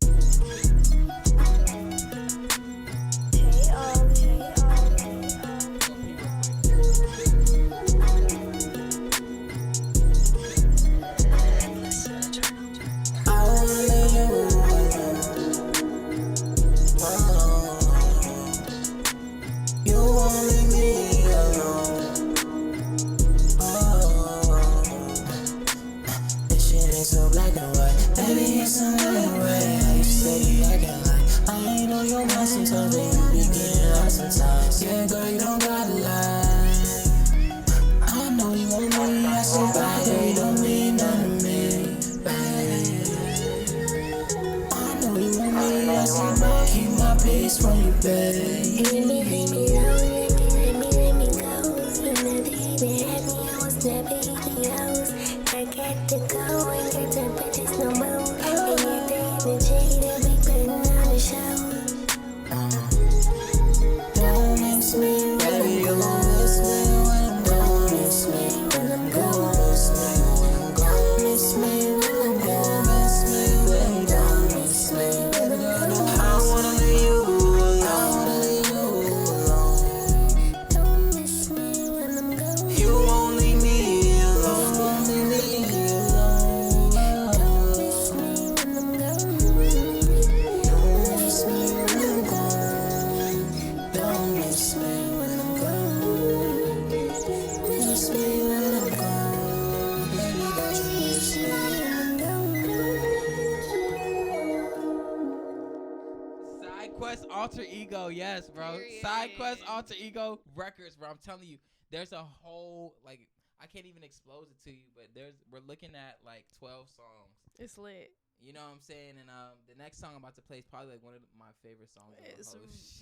Alter Ego, yes, bro. Side Quest Alter Ego Records, bro. I'm telling you, there's a whole like I can't even expose it to you, but we're looking at like 12 songs. It's lit. You know what I'm saying? And the next song I'm about to play is probably like one of my favorite songs.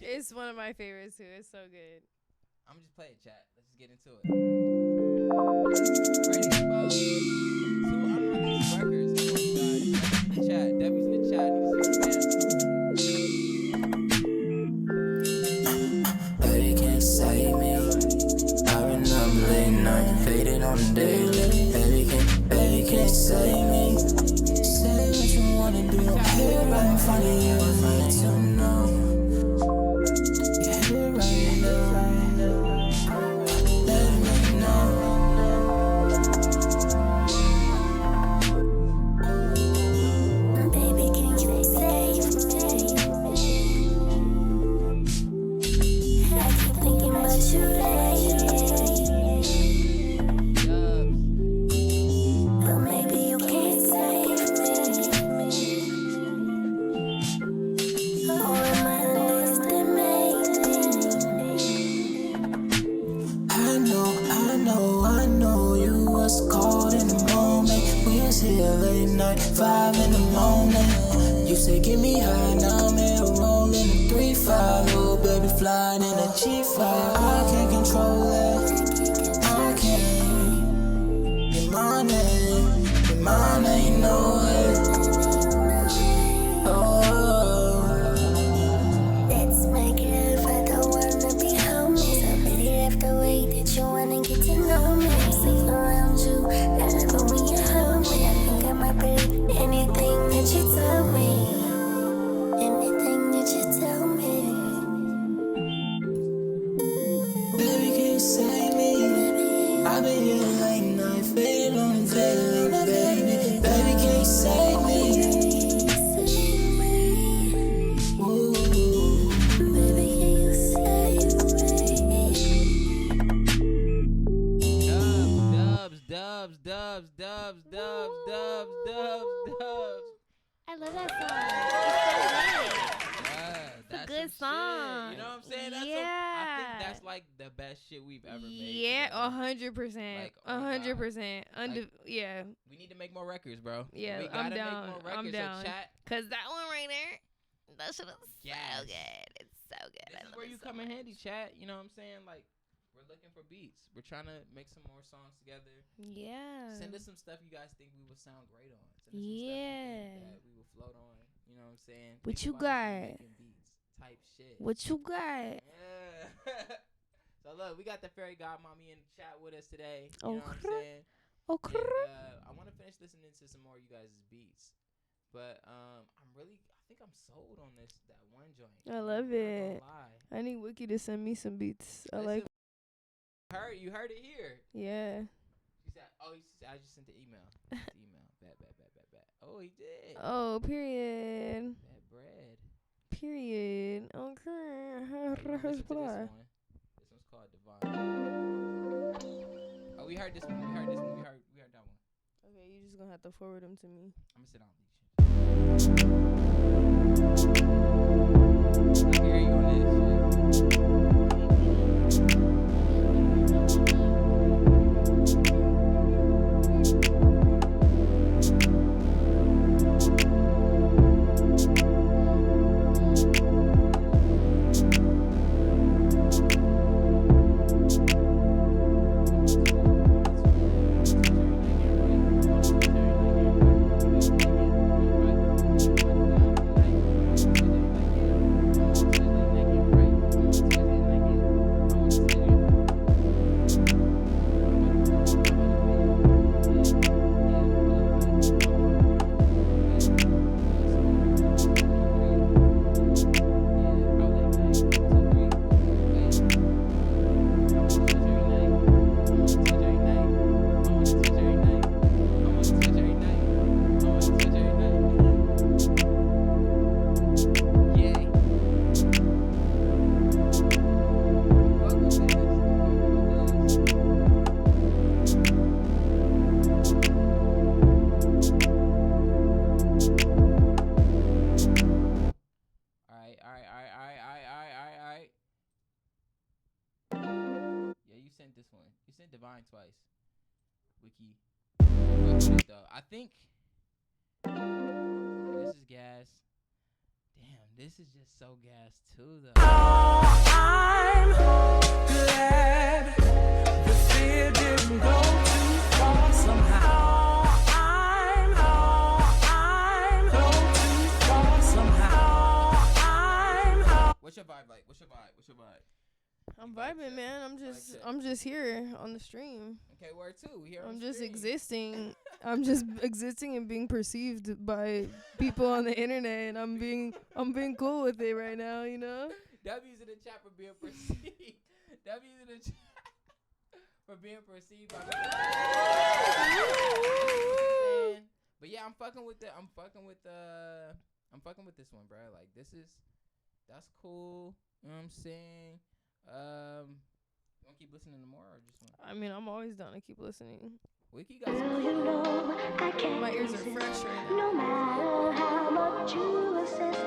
It's one of my favorites too. It's so good. I'm just playing chat. Let's just get into it. Ready, folks? 2 unreleased records. In the chat. Debbie's in the chat. Baby can't save me. I've been up late night, faded on the daily. Baby can't save me. Say what you wanna do. Here right in front of you, I need to know. You're here right now. Let me know. Baby, can you save me? I keep thinking about you lately. But maybe you can't save me. Or am I underestimating? I know you was caught in the moment. We was here late night, 5 in the morning. You say get me high, now I'm here rolling a 3-5. Oh baby flying in a G5. I can't control it, I can't. You're my name, no way. Let's make love, I don't wanna be homies. I really love the way that you wanna get to know me. I'm safe around you, I love it when you hold me. I think I might believe anything that you tell me. Anything that you tell me. Baby can't save me. I've been here late night, faded on the daily. Baby can't save me. Ooh. Baby, can you save Dubs. I love that song. It's so good. That good some song. Shit. You know what I'm saying? I think that's like the best shit we've ever made. Yeah, 100%. 100%. Yeah. We need to make more records, bro. Yeah, we gotta I'm down. Make more records. I'm down. So chat. Cause that one right there, that shit is so good. It's so good. This is where you come in handy, chat. You know what I'm saying? Like, we're looking for beats. We're trying to make some more songs together. Yeah. Send us some stuff you guys think we would sound great on. Send us some stuff you think that we will float on. You know what I'm saying? What you got? Beats type shit. What you got? Yeah. So look, we got the fairy godmommy in the chat with us today. You know what I'm saying? Okay. And, I want to finish listening to some more of you guys' beats, but I think I'm sold on that one joint. I love it. I need Wiki to send me some beats. You heard it here. Yeah. She said, I just sent the email. Bet. Oh, he did. Oh, period. That bread. Period. Okay. This one's called Divine. Oh, we heard this one. We heard that one. Okay, you just gonna have to forward them to me. I'm gonna sit down these shit. I can hear you on this shit. Divine twice. Wiki. I think this is gas. Damn, this is just so gas too, though. I'm glad the fear didn't go too far somehow. I'm go too far somehow. What's your vibe like? What's your vibe? I'm vibing, man. I'm just here on the stream. Okay, where to? Here I'm just existing. I'm just existing and being perceived by people on the internet, and I'm being cool with it right now, you know? W's in the chat for being perceived. W's in the chat for being perceived by people. But yeah, I'm fucking with this one, bro. Like that's cool. You know what I'm saying? You wanna keep listening to more or just one? I mean, I'm always down to keep listening. Wiki got some. My ears are fresh right now. No matter how much you insist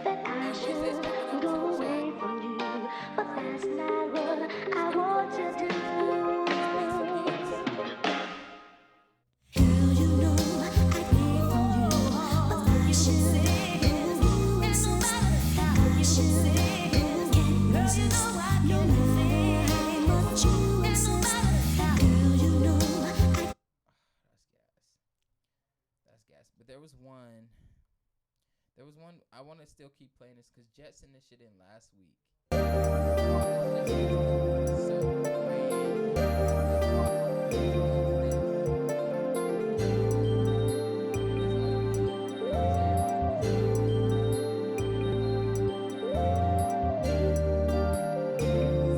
that I should go away from you, but that's not what I want to do. Girl, you know I'd leave from you, but I should go insist that I should can't resist. No matter how much you insist, girl, you know. That's gas. But there was one I want to still keep playing this because Jet sent this shit in last week.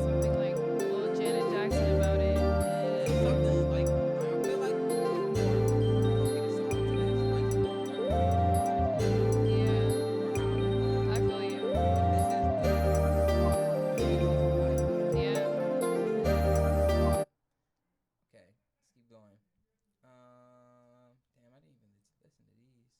Something like Lil Janet Jackson about it. Something like I feel like we're gonna get a song to this. Yeah, I feel you. Yeah. Okay, let's keep going. Damn, I didn't even listen to these.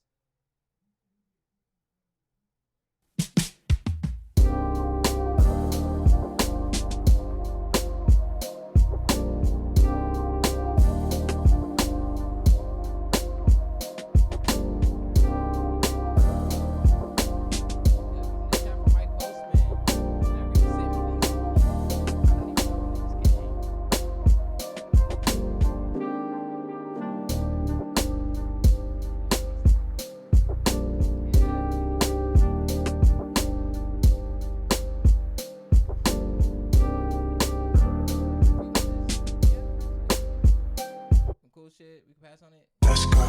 shit. We can pass on it. Let's go.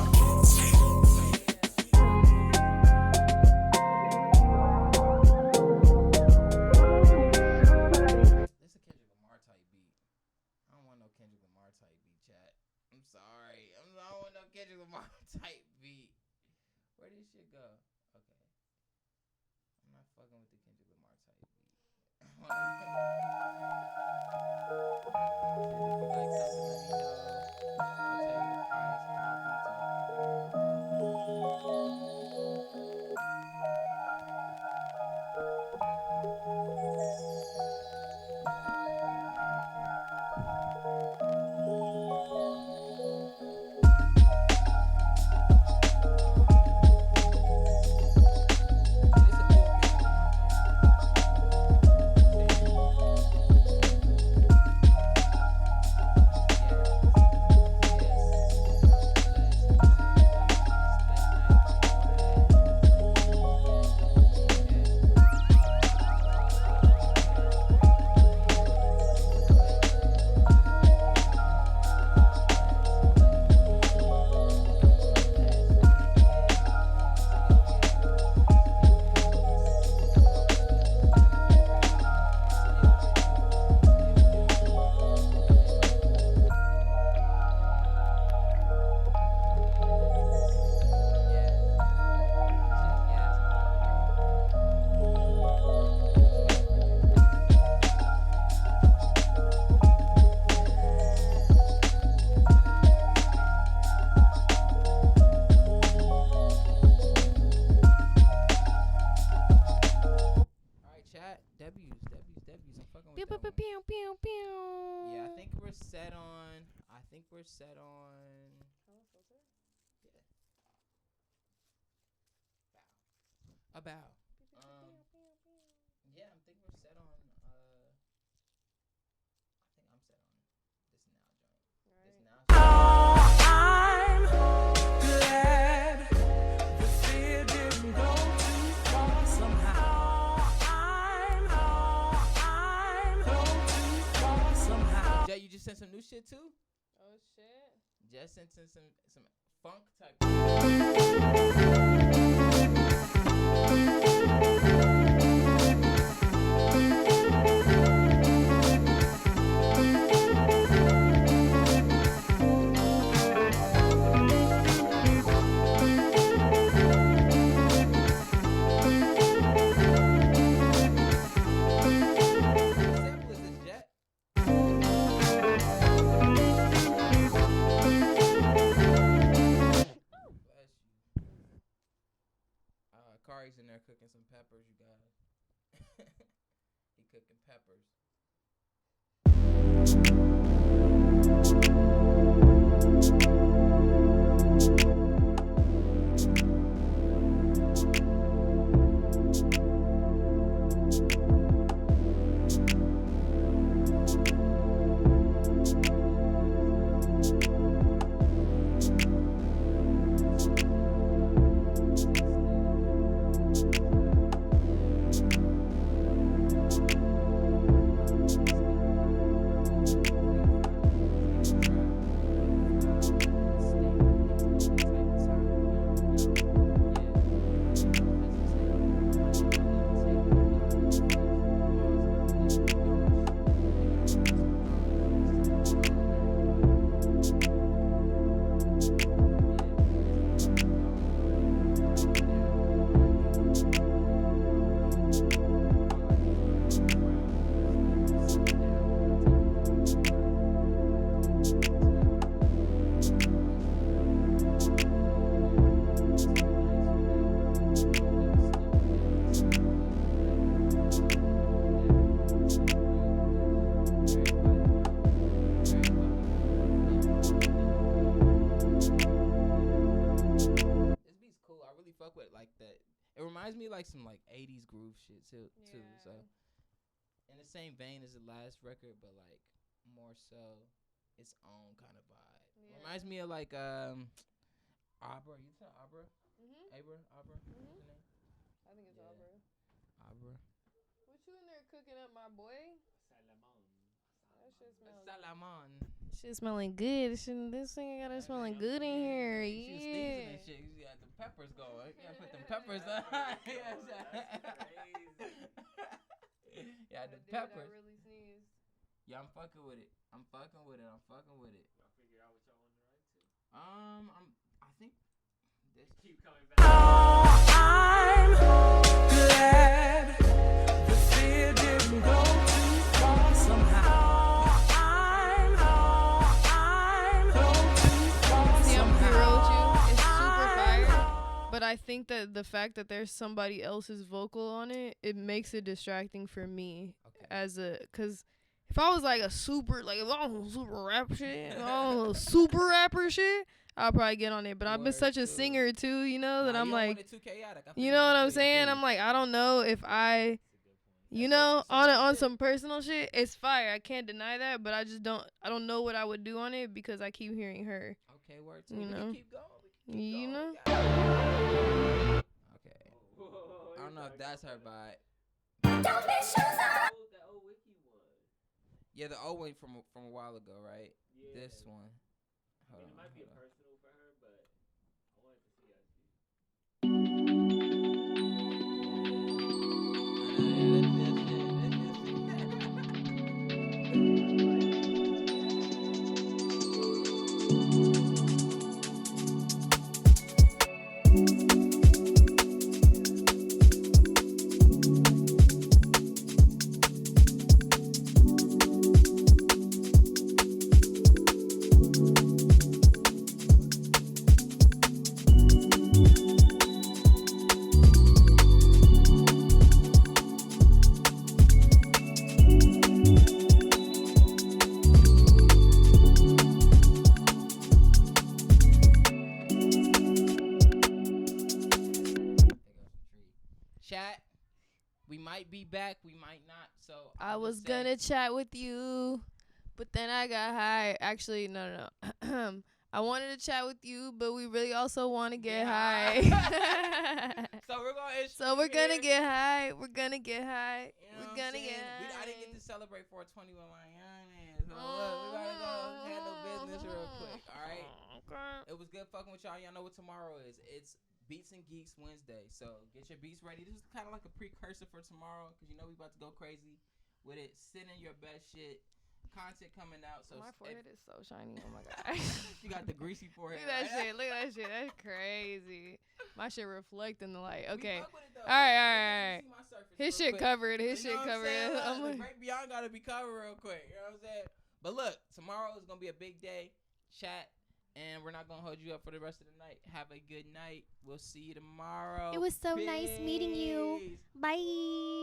This a Kendrick Lamar type beat. I don't want no Kendrick Lamar type beat, chat. I'm sorry. I don't want no Kendrick Lamar type beat. Where did this shit go? Okay. I'm not fucking with the Kendrick Lamar type beat. If you like something, let me know. I'll tell you the price. All beats are set on. Yeah. Bow. A bow. Yeah, I think we're set on. I think I'm set on this now joint. This now. I'm glad the fear didn't go too far somehow. I'm go too far somehow. Jay, you just sent some new shit too? Oh shit. Just sent some funk type. Fari's in there cooking some peppers, you guys. He cooking peppers. Reminds me like some like 80s groove shit too. So in the same vein as the last record, but like more so its own kind of vibe. Yeah. Reminds me of like Abra. You said Abra? Abra? What's the name? I think it's Abra. Abra. What you in there cooking up, my boy? Salamon. That shit smells. Salamon. Shit smelling good. This thing got it smelling good in here. She was sneezing Yeah. and shit. You got the peppers going. You gotta put them peppers on. Yeah, the peppers. Really sneezed. Yeah, I'm fucking with it. I'm fucking with it. Y'all figure out what y'all want to write to? I think this Keep coming back. I'm glad the fear didn't go too far somehow. I'm go too far See, I'm somehow. real with you. It's super fire. But I think that the fact that there's somebody else's vocal on it, it makes it distracting for me cause if I was like a super, like if I was super rap shit, super rapper shit, I'll probably get on it. But I've been such a singer too, you know, that I'm like, you know what I'm saying? I'm like, I don't know if I, you know, on some personal shit, it's fire. I can't deny that, but I don't know what I would do on it because I keep hearing her. Okay, word to You it. know? Keep going. You know? Okay. I don't know if that's her vibe. Yeah, the old one from a while ago, right? Yeah. This one. I mean, it might be a personal for her, but I wanted to see how she. Chat. We might be back. We might not. So I was gonna chat with you, but then I got high. Actually, no. I wanted to chat with you, but we really also want to get high. So we're gonna get high. We're gonna get high. You know We're what I'm gonna saying? get high. I didn't get to celebrate 420 with my young man. So look, we gotta go handle business real quick. All right. Okay. It was good fucking with y'all. Y'all know what tomorrow is. It's Beats and Geeks Wednesday. So get your beats ready. This is kind of like a precursor for tomorrow because you know we about to go crazy with it. Sit in your best shit. Content coming out. So My forehead is so shiny. Oh my god. You got the greasy forehead. Look at that right? shit. Look at that shit. That's crazy. My shit reflect in the light. Okay. We fuck with it, though. All right. See my surface His real shit quick. covered. His You shit know what I'm covered. saying? I'm The like, great beyond gotta be covered real quick. You know what I'm saying? But look, tomorrow is gonna be a big day. Chat. And we're not gonna hold you up for the rest of the night. Have a good night. We'll see you tomorrow. It was so nice meeting you. Peace. Bye.